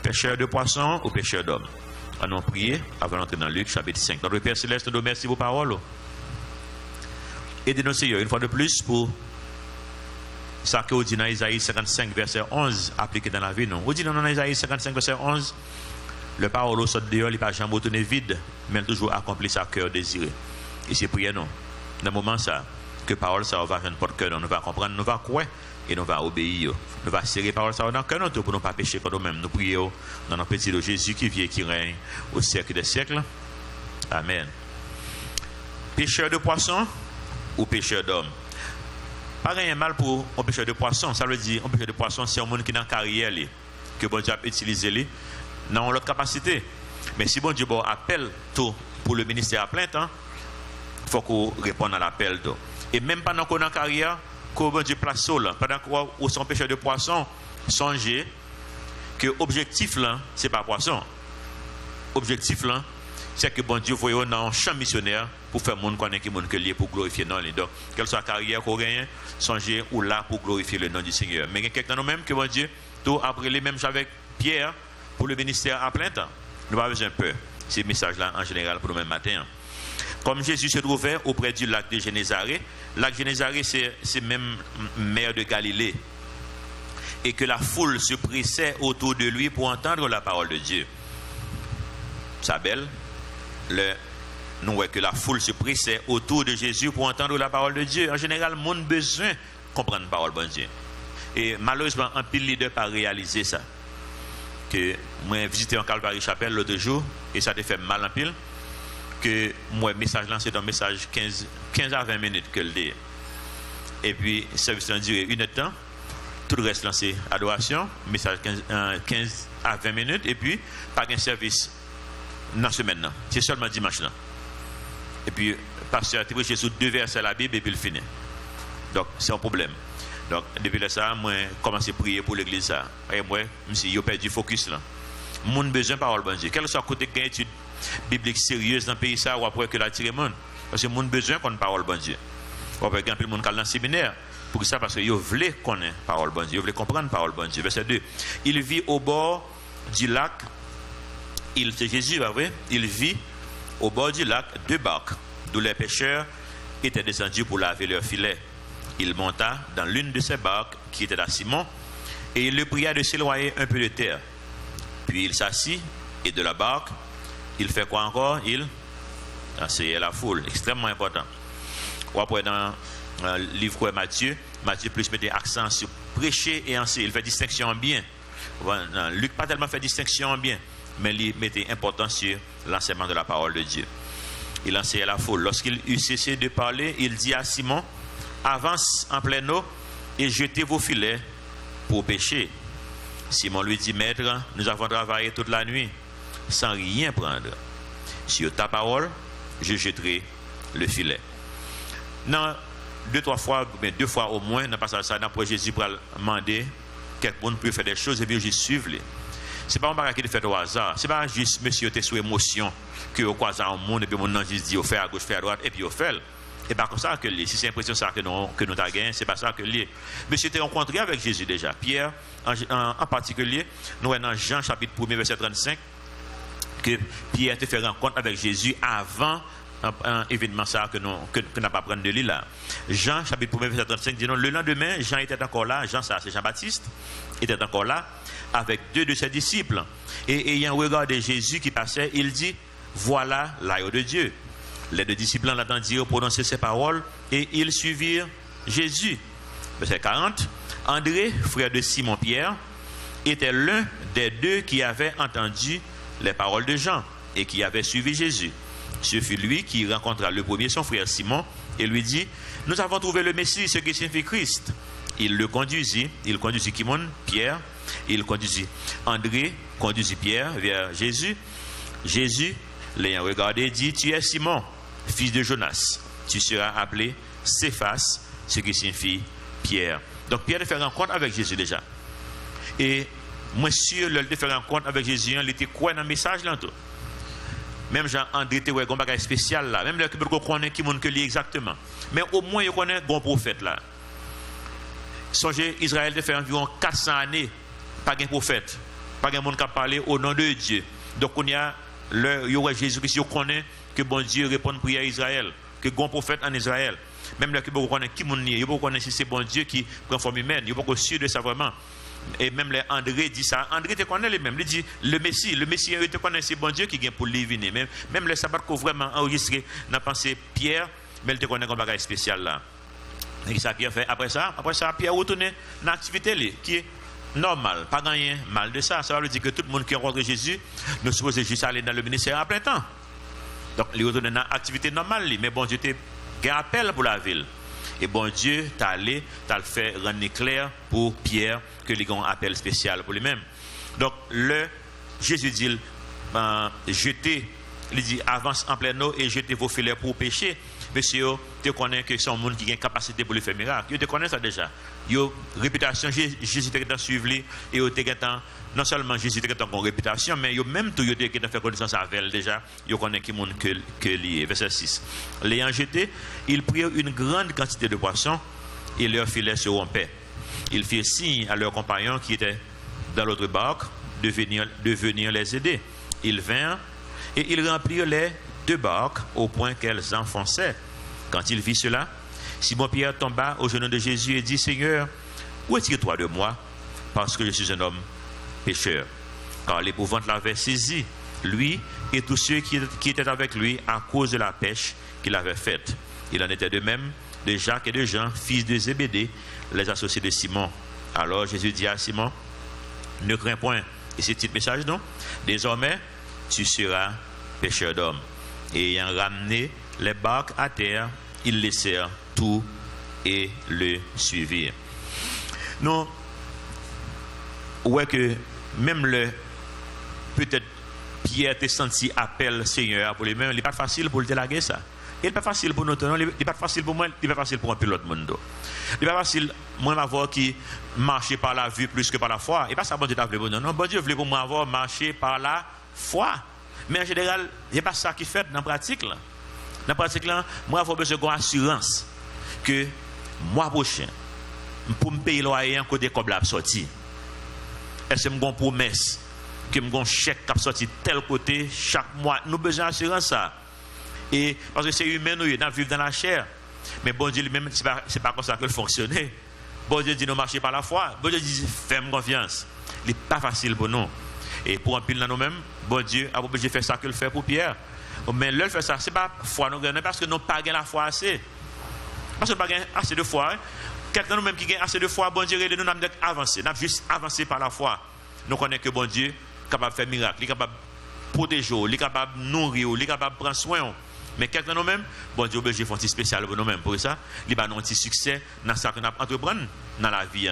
Pêcheur de poissons ou pêcheur d'hommes? Allons prier avant d'entrer dans Luc chapitre 5. Notre Père Céleste, nous remercie vos paroles. Aidez-nous, Seigneur, une fois de plus pour ça que vous dites dans Isaïe 55, verset 11, appliqué dans la vie. Non. Vous dites dans Isaïe 55, verset 11, le parole sort dehors, il ne va jamais retourner vide, mais il toujours accompli sa cœur désiré. Et c'est prier, non. Dans le moment, ça, que parole, ça va faire notre cœur, nous va comprendre, nous va croire et nous va obéir. Nous va serrer parole, ça dans le cœur, pour ne pas pécher contre nous-mêmes. Nous prions dans notre petit de Jésus qui vient et qui règne au siècle des siècles. Amen. Pêcheur de poissons ou pêcheur d'hommes? Pas rien mal pour un pêcheur de poissons. Ça veut dire un pêcheur de poissons, c'est un monde qui est dans la carrière, que bon Dieu a utilisé dans l'autre capacité. Mais si bon Dieu appelle tout pour le ministère à plein temps, il faut qu'on réponde à l'appel. Et même pendant qu'on est en carrière, que bon Dieu place là, pendant qu'on est un pêcheur de poissons, songez que l'objectif là, ce n'est pas poisson. L'objectif là, c'est que bon Dieu voyait dans un champ missionnaire pour faire monde connaître monde que lié pour glorifier non. Donc quelle soit la carrière qu'on gagne, songez ou là pour glorifier le nom du Seigneur. Mais il y a quelqu'un nous même que bon Dieu tout après les mêmes avec Pierre pour le ministère à plein temps. Nous avons besoin peu ces messages là en général pour nous même matin. Comme Jésus se trouvait auprès du lac de Génézareth, lac Génézareth c'est même mer de Galilée, et que la foule se pressait autour de lui pour entendre la parole de Dieu. Ça belle. Nous voyons que la foule se pressait autour de Jésus pour entendre la parole de Dieu. En général, le monde a besoin de comprendre la parole de Dieu. Et malheureusement, un pile leader n'a pas réalisé ça. Que moi, j'ai visité en Calvary Chapelle l'autre jour, et ça te fait mal en pile. Que moi, le message là, c'est un message 15 à 20 minutes que le dit. Et puis, le service a duré 1 heure de temps. Tout le reste, c'est adoration, message 15 à 20 minutes, et puis, pas un service. Dans ce semaine, c'est seulement dimanche là. Et puis, le pasteur a prêché sur 2 versets de la Bible et puis il finit. Donc, c'est un problème. Donc, depuis là, ça, moi, j'ai commencé à prier pour l'église. Ça. Et moi, j'ai perdu focus là. Mon besoin de parole, bon Dieu. Quel que soit le côté d'une étude biblique sérieuse dans le pays, ça, ou après que l'attirer le monde. Parce que mon besoin qu'on parole, bon Dieu. Ou après, il y a le monde qui est dans le séminaire. Pour ça, parce que vous voulez connaître la parole, bon Dieu. Vous voulez comprendre la parole, bon Dieu. Verset 2. Il vit au bord du lac. C'est Jésus, vrai? Il vit au bord du lac 2 barques, d'où les pêcheurs étaient descendus pour laver leurs filets. Il monta dans l'une de ces barques, qui était à Simon, et il le pria de s'éloigner un peu de terre. Puis il s'assit, et de la barque, il fait quoi encore? Il asseyait la foule, extrêmement important. Ou après, dans le livre de Matthieu plus mettait accent sur prêcher et enseigner. Il fait distinction en bien. Luc pas tellement fait distinction en bien, mais il mettait importance sur l'enseignement de la parole de Dieu. Il enseignait la foule. Lorsqu'il eut cessé de parler, il dit à Simon, avance en pleine eau et jetez vos filets pour pêcher. Simon lui dit, maître, nous avons travaillé toute la nuit sans rien prendre. Sur ta parole, je jetterai le filet. Non, 2-3 fois, mais 2 fois au moins, dans passage ça, après Jésus pour demander quelqu'un peut faire des choses et bien je suivre les. C'est pas un bagage qui est fait au hasard. C'est pas juste monsieur t'es sous émotion que au hasard au monde et puis mon nom juste dit au fait à gauche, fait à droite et puis au fait. Et pas comme ça que li. Si c'est l'impression ça que nous t'a gagné, c'est pas ça que li. Monsieur t'es rencontré avec Jésus déjà. Pierre en particulier, nous dans Jean chapitre 1 verset 35 que Pierre te fait rencontre avec Jésus avant un événement ça que n'a pas prendre de lui là. Jean chapitre 1 verset 35 dit non, le lendemain Jean était encore là, Jean ça c'est Jean-Baptiste était encore là avec 2 de ses disciples et ayant regardé Jésus qui passait, il dit voilà l'agneau de Dieu. Les 2 disciples l'entendirent prononcer ces paroles et ils suivirent Jésus. Verset 40, André, frère de Simon Pierre, était l'un des 2 qui avaient entendu les paroles de Jean et qui avaient suivi Jésus. Ce fut lui qui rencontra le premier son frère Simon et lui dit, nous avons trouvé le Messie, ce qui signifie Christ. Il conduisit Pierre, il conduisit André, conduisit Pierre vers Jésus. Jésus, l'ayant regardé, dit, tu es Simon, fils de Jonas, tu seras appelé Céphas, ce qui signifie Pierre. Donc Pierre a fait rencontre avec Jésus déjà. Et moi sûr, il a fait rencontre avec Jésus, il était quoi dans le message là tout. Même Jean-André était un bagage spécial là, même là que vous connaissez qui monde que lui exactement. Mais au moins il connaît un bon prophète là. Songez, Israël a fait environ 400 années pas de prophète. Pas de monde qui parle au nom de Dieu. Donc, on y a Jésus-Christ, on connaît que bon Dieu répond à la prière à Israël, que bon prophète en Israël. Même là, que vous connaissez qui moun ni, vous connaissez si c'est bon Dieu qui prend forme humaine, vous pas sûr de ça vraiment. Et même les André dit ça. André te connaît lui-même. Il dit le Messie il te connaît, c'est bon Dieu qui vient pour lui venir. Même le sabbat qu'on vraiment enregistré dans pensée Pierre, mais il te connaît comme bagage spécial là. Et ça Pierre fait après ça Pierre retourne dans l'activité qui est normale, pas gagner mal de ça. Ça veut dire que tout le monde qui rencontre Jésus ne suppose juste aller dans le ministère à plein temps. Donc il retourne dans l'activité normale, mais bon Dieu te gagne appel pour la ville. Et bon Dieu t'a le fait rendre clair pour Pierre que les gens appel spécial pour lui-même. Donc Jésus dit jetez, il dit avance en plein eau et jetez vos filets pour pêcher. Monsieur, tu connais que c'est un monde qui a une capacité pour le faire miracle. Tu connais ça déjà. Yo réputation Jésus t'a suivi et non seulement Jésus t'a une réputation, mais yo même tout yo t'a fait connaissance avec elle déjà. Yo connaît qui monde que lié. Verset 6. L'ayant jeté, ils prirent une grande quantité de poissons et leurs filets se rompaient. Ils firent signe à leurs compagnons qui étaient dans l'autre barque de venir les aider. Ils vinrent et ils remplirent les 2 barques au point qu'elles enfonçaient. Quand il vit cela, Simon-Pierre tomba aux genoux de Jésus et dit, Seigneur, retire-toi de moi, parce que je suis un homme pécheur. Car l'épouvante l'avait saisi, lui et tous ceux qui étaient avec lui à cause de la pêche qu'il avait faite. Il en était de même de Jacques et de Jean, fils de Zébédée, les associés de Simon. Alors Jésus dit à Simon, ne crains point. Et c'est petit message, non? Désormais, tu seras pêcheur d'hommes. Et ayant ramené les barques à terre, ils laissèrent tout et le suivirent. Non, ouais que même peut-être Pierre t'a senti appel Seigneur pour lui-même, il n'est pas facile pour le délaguer ça. Il n'est pas facile pour nous, il n'est pas facile pour moi, il n'est pas facile pour un pilote monde. Il n'est pas facile moi avoir qui marcher par la vue plus que par la foi. Et pas ça bon Dieu t'a voulu pour nous. Non, bon Dieu voulait pour moi avoir marché par la foi. Mais en général, il n'y a pas ça qui fait dans la pratique. Dans la pratique, moi, il faut besoin d'assurance que mois prochain, pour me payer le loyer, un côté comme la sortie. Est-ce que j'ai une promesse que j'ai un chèque qui sorti tel côté chaque mois? Nous avons besoin d'assurance ça. Et parce que c'est humain, nous vivons dans la chair. Mais bon Dieu lui-même, ce n'est pas comme ça que fonctionne. Bon Dieu dit nous marcher par la foi. Bon Dieu dit fais-moi confiance. Il n'est pas facile pour nous. Et pour un pile dans nous-mêmes, bon Dieu a obligé de faire ça que le fait pour Pierre. Mais le fait ça, ce n'est pas foi nous gagnons parce que nous n'avons pas la foi assez. Parce que nous n'avons pas assez de foi. Quelqu'un nous-mêmes qui gagne assez de foi, bon Dieu, nous n'avons pas avancé. Nous avons juste avancé par la foi. Nous connaissons que bon Dieu est capable de faire miracle, il est capable de protéger, il est capable de nourrir, il est capable de prendre soin. Mais quelqu'un nous-mêmes, bon Dieu, obligé de faire un petit spécial pour nous-mêmes. Pour ça, il va nous un petit succès dans ce qu'on a entreprendre dans la vie.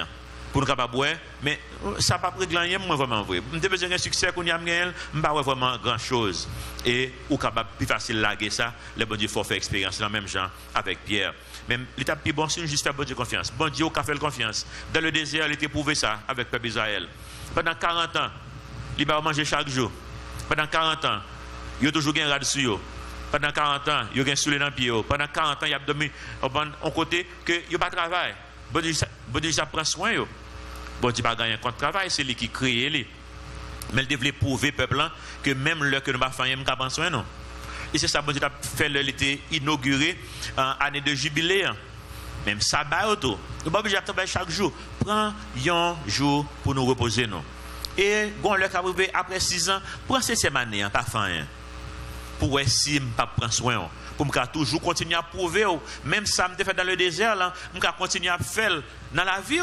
Pour nous capables de mais ça n'a pas pris rien, moi vraiment vrai. Je besoin d'un succès qu'on y a gagné, je n'ai pas vraiment grand chose. Et ou capable plus facile de laguer ça, le bon Dieu faut faire expérience dans le même genre avec Pierre. Même l'étape plus bon, c'est juste faire bon Dieu confiance. Bon Dieu a fait confiance. Dans le désert, il était prouvé ça avec le peuple d'Israël. Pendant 40 ans, il va manger chaque jour. Pendant 40 ans, il a toujours gagné un dessus. Pendant 40 ans, il a gagné soulé dans le pied. Pendant 40 ans, il a dormi en côté que il n'a pas de travail. Bon Dieu, ça prend soin. Bon Dieu, pas gagner un compte de travail, c'est lui qui crée lui. Mais il devait prouver au peuple que même le que nous avons fait, il n'a pas soin. Non. Et c'est ça, bon Dieu a fait l'été inauguré en année de jubilé. Même sabbat, nous ne sommes pas obligés de travailler chaque jour. Prends un jour pour nous reposer. Non. Et quand le cas arrivé après 6 ans, prends cette année, pas fin. Pour si je ne prends pas soin. Pour me toujours continuer à prouver. Même ça, je fait dans le désert, je vais continuer à faire dans la vie.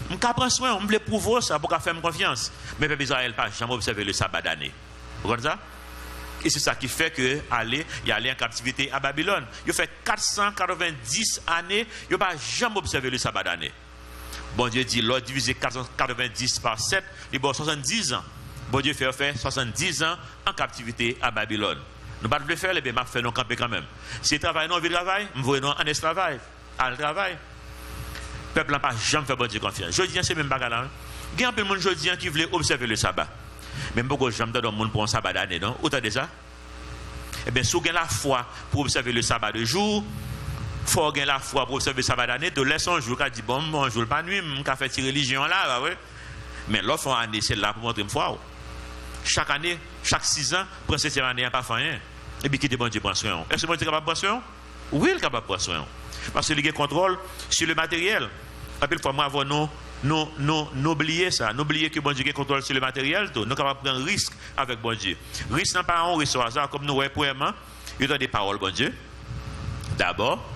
Je prends soin, je veux prouver ça pour faire confiance. Mais le peuple d'Israël n'a jamais observé le sabbat d'année. Vous comprenez ça? Et c'est ça qui fait qu'il y a en captivité à Babylone. Il fait 490 années, il n'a jamais observé le sabbat d'année. Bon Dieu dit, l'ordre divisé 490 par 7, il y a 70 ans. Bon Dieu fait 70 ans en captivité à Babylone. Nous ne pouvons pas le faire, mais nous faisons camper quand même. Si le travail non veut travail, nous voyons en esclavage. À le travail. Le peuple n'a pas jamais fait bon Dieu confiance. Je dis, c'est même pas là. Il y a un peu de gens qui voulaient observer le sabbat. Même beaucoup de gens dans le monde pour un sabbat d'année, non? Autant de ça? Eh bien, si vous avez la foi pour observer le sabbat de jour, il faut avoir la foi pour observer le sabbat d'année, tu laisses un jour, tu dis, bon, jour, pas nuit, je vais faire une religion là, ouais. Mais l'autre année, c'est là pour montrer une fois. Chaque année, chaque 6 ans, pour cette année, il n'y a pas fait rien. Et puis, qui est bon Dieu prend soin. Est-ce que bon Dieu est capable de prendre soin? Oui, il est capable de prendre soin. Parce qu'il y a contrôle sur le matériel. Après, fois, moi, avant n'oublier ça. N'oublier que bon Dieu a contrôle sur le matériel. Nous sommes capables de prendre risque avec bon Dieu. Risque n'est pas un risque au hasard, comme nous voyons, premièrement, il y a des paroles, bon Dieu. D'abord.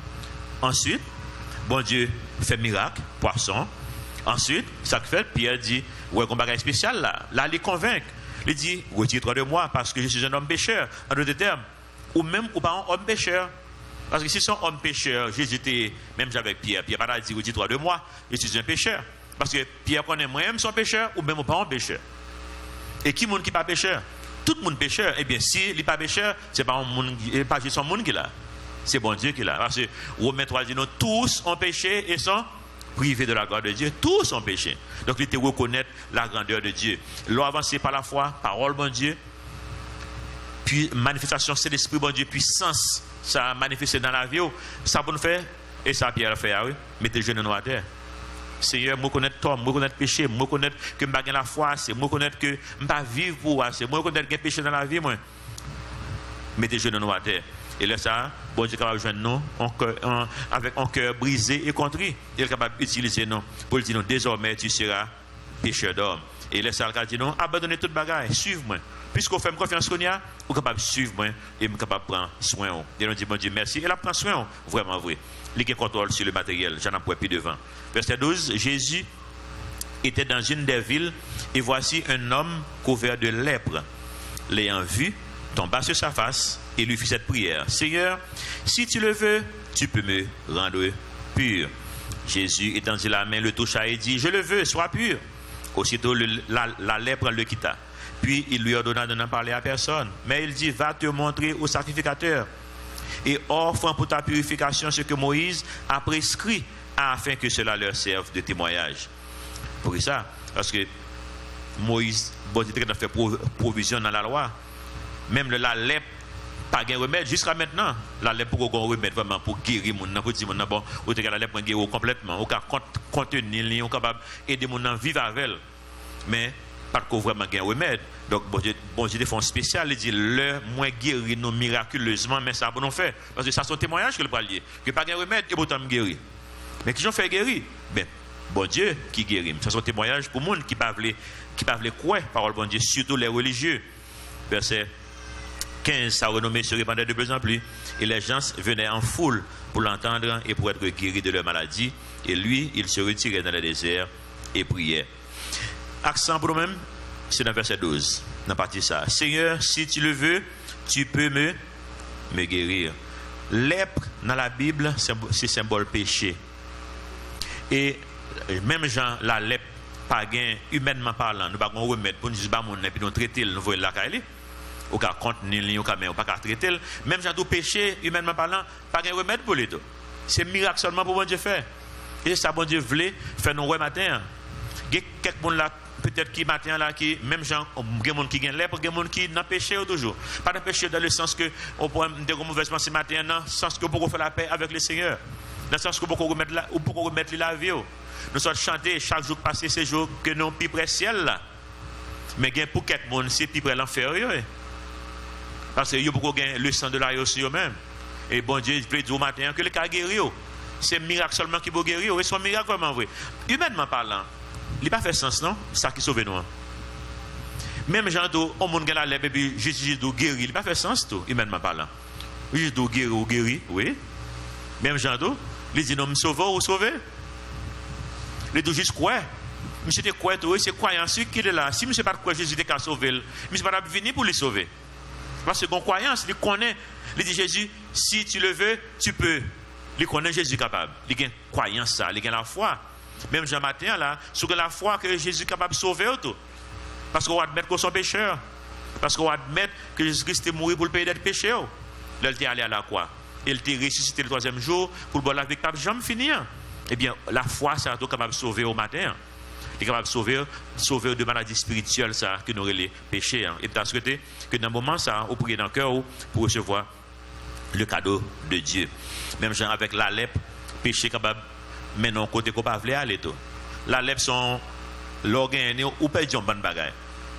Ensuite, bon Dieu fait miracle, poisson. Ensuite, ça fait, Pierre dit, ouais, un bagage spécial là. Là, il convainc. Il dit, retire-toi de moi parce que je suis un homme pécheur. En d'autres termes, ou même ou pas un homme pécheur. Parce que si c'est un homme pécheur, Jésus était, même avec Pierre, Pierre pas dit, retire-toi de moi, je suis un pécheur. Parce que Pierre connaît moi-même son pécheur ou même ou pas un pécheur. Et qui monde qui pas pécheur? Tout le monde pécheur. Eh bien, si il n'est pas pécheur, c'est pas un monde, pas juste son monde qui l'a. C'est bon Dieu qui l'a. Parce que Romains 3 dit, nous tous ont péché et sont privés de la gloire de Dieu. Tous ont péché. Donc, il était reconnaître la grandeur de Dieu. L'on avance par la foi, parole, bon Dieu. Puis, manifestation, c'est l'esprit, bon Dieu, puissance. Ça a manifesté dans la vie. Ça, pour nous faire, et ça, Pierre a fait, oui. Mettez les genoux à terre. Seigneur, me reconnaître tort, me reconnaître péché, me reconnaître que je n'ai pas la foi, c'est me reconnaître que je ne pas vivre pour c'est me reconnaître qu'il y a péché dans la vie, moi. Mettez les genoux à terre. Et là, ça, bon Dieu est capable de joindre nous avec un cœur brisé et contrit. Il est capable d'utiliser nous pour dire nous, désormais, tu seras pécheur d'homme. Et là, ça, il dit non, abandonnez toute bagaille, suivez-moi. Puisqu'on fait confiance qu'on y a, vous êtes capable de suivre moi et vous êtes capable de prendre soin. Et on dit, bon Dieu, merci. Et là, prend soin, vraiment vrai. Il y a contrôle sur le matériel, j'en ai pas plus devant. Verset 12, Jésus était dans une des villes et voici un homme couvert de lèpre. L'ayant vu, tomba sur sa face et lui fit cette prière. Seigneur, si tu le veux, tu peux me rendre pur. Jésus étendit la main, le toucha et dit, je le veux, sois pur. Aussitôt, la lèpre le quitta. Puis il lui ordonna de n'en parler à personne. Mais il dit, va te montrer au sacrificateur et offre pour ta purification ce que Moïse a prescrit afin que cela leur serve de témoignage. Pour ça, parce que Moïse, bon Dieu a fait provision dans la loi. Même la lèpre, pas de remède. Jusqu'à maintenant, la lèpre pour qu'on remède vraiment pour guérir les gens. Pour dire, bon, ou la lèpre pour guérir complètement. On peut contenir, on peut aider les gens à vivre avec elle. Mais, pas qu'on vraiment gagne remède. Donc, bon Dieu fait un spécial. Il dit, le moins guérir nous miraculeusement, mais ça va nous faire. Parce que ça, c'est un témoignage que le parlier. Que pas de remède, et pourtant me guérir. Mais qui ont fait guérir? Ben, bon Dieu qui guérit. Ça, c'est un témoignage pour les gens qui ne peuvent pas croire, parole bon Dieu, surtout les religieux. Verset 15, sa renommée se répandait de plus en plus, et les gens venaient en foule pour l'entendre et pour être guéris de leur maladie. Et lui, il se retirait dans le désert et priait. Accent pour nous-mêmes, c'est dans verset 12, dans la partie ça. Seigneur, si tu le veux, tu peux me guérir. Lèpre, dans la Bible, c'est symbole péché. Et même Jean, la lèpre, pas gain, humainement parlant, nous ne pouvons pas remettre pour nous dire, et puis nous traiter, nous voyons la caille. Au cas contenir, au cas mais on pas traiter. Même Jean, tout péché, humainement parlant, pas gain remède pour les deux. C'est miracle seulement pour bon Dieu faire. Et ça, bon Dieu voulait faire nos matin. Il y a quelques gens là, peut-être qui matin là, qui, même gens, il y a des gens qui gagnent lèpre, il y a des gens qui n'ont péché toujours. Pas de péché dans le sens que on peut de mauvaise pensée matin, dans le sens que on peut faire la paix avec le Seigneur. Dans le sens que on peut remettre la vie. Nous sommes chanter chaque jour passé ces jours que nous plus près ciel là. Mais gain pour quelques monde c'est plus près l'enfer. Parce que yo beaucoup gain le sang de la aussi eux-même. Et bon Dieu il peut dire au matin que le cas guéri. C'est miracle seulement qui peut guérir et son miracle vraiment vrai. Humainement parlant, il pas fait sens non, ça qui sauve nous. Même Jean do on monde la lèvre et puis Jésus do guéri, il pas fait sens tout humainement parlant. Jésus do guéri, oui. Même Jean do, il dit non me sauver ou sauver. Il dit juste quoi? Monsieur te quoi tout, c'est croyant qui est là. Si monsieur pas croire Jésus était qu'à sauver, monsieur pas venir pour le sauver. Parce que bon croyance, il connaît, il dit Jésus, si tu le veux, tu peux. Il connaît Jésus capable. Il a une croyance ça, il a la foi. Même Jean matin là, sur la foi que Jésus est capable de sauver tout. Parce qu'on va admettre qu'on est pécheur. Parce qu'on va admettre que Jésus-Christ est mort pour le payer d'être pécheur. Là, il est allé à la croix. Il était ressuscité le 3e jour pour le bon avec pape jamais finir. Eh bien, la foi, c'est capable de sauver au matin. Il est capable de sauver de maladies spirituelles ça, que nous les péchés. Et tu as souhaité que dans le moment, ça, on prie dans le cœur pour recevoir le cadeau de Dieu. Même genre avec la lèpre, péché capable, mais non, côté qu'on ne peut pas aller tout. La lèpre, l'organe ou pas dire bonne bagaille.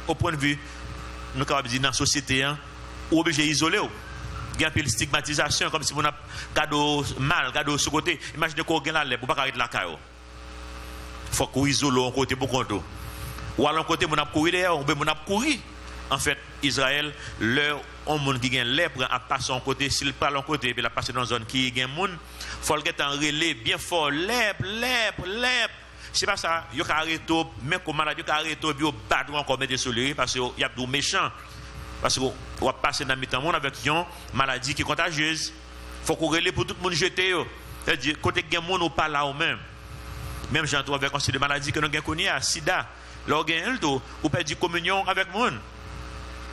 Au point de vue nous capable dire dans la société ou obligé isoler il y a un peu de stigmatisation comme si on a cadeau mal cadeau sur côté imaginez qu'on gagne la lèvre pour pas arrêter la caillou faut qu'on isole un côté pour compte ou à l'autre côté on a courir derrière ou bien on a courir en fait Israël leur on monde qui gagne lèvre à passer en côté s'il parle en côté puis la passer dans zone qui gagne monde faut le en relais bien fort lèvre c'est pas ça yo ka arrêter même comme malade yo ka arrêter puis yo battre encore mettre sur lui parce que y a du méchant parce que on va passer dans mi-temps monde avec une maladie qui est contagieuse faut qu'on relais pour tout le monde jeter c'est-à-dire côté gagne monde ou pas là ou même gens avec un style de maladie que nous gagne connu à sida l'organe ou perdre communion avec monde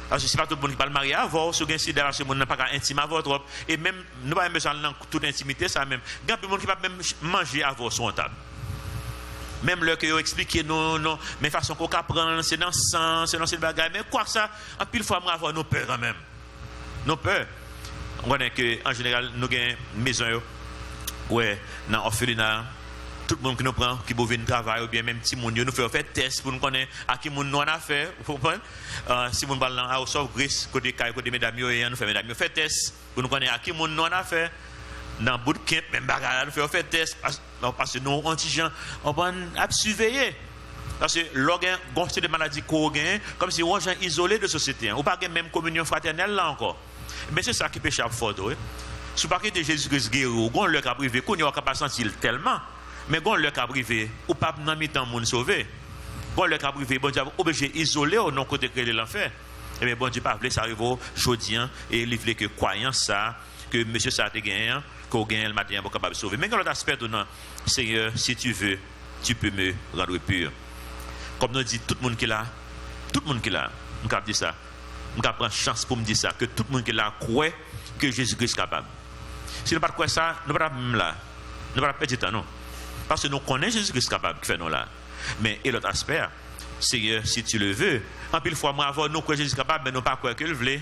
parce que c'est pas tout le monde qui parle marié avant sur gagne sida parce que monde n'a pas intime avant trop et même nous pas besoin dans toute intimité ça même gagne monde qui pas même manger avant son table même le que yo expliqué non mais façon qu'on prendre c'est dans sang c'est dans cette bagarre mais quoi ça en pile fois moi avoir nos peur quand même nos peur on connaît que en général nous gagne maison ouais dans orphelinat tout le monde qui nous prend qui veut venir travailler ou bien même si moun nous fait test pour nous connaître à qui moun nous en affaire vous comprenez si moun parle dans House of Grace côté mesdames yo nous fait mesdames yo fait test pour nous connaître à qui moun nous en affaire dans bootcamp même bagarre nous fait test parce que nous anti-gens on va surveiller parce que l'organe gonflé de maladies qu'on gagne comme si on gens isolés de société ou pas même communion fraternelle là encore mais c'est ça qui péché à fort si pas que Jésus-Christ guéri ou gon le cas privé qu'on y a pas sentir tellement mais gon le cas privé ou pas dans mi-temps monde sauvé gon le cas privé bon Dieu obligé isolé au non côté que l'enfer et bien bon Dieu pas voulait ça arrive jodien et il voulait que croyance ça que monsieur ça te gagne qu'on gagne le matin pour capable sauver mais quand l'autre aspect non Seigneur si tu veux tu peux me rendre pur comme nous dit tout le monde qui est là on cap dit ça on cap prendre chance pour me dire ça que tout le monde qui est là croit que Jésus-Christ est capable si nous pas croire ça nous pas même là nous pas perdre temps non parce que nous connaissons Jésus-Christ capable qui fait nous là mais et l'autre aspect Seigneur si tu le veux en pile fois moi avoir nous croire Jésus capable mais nous pas croire que le veut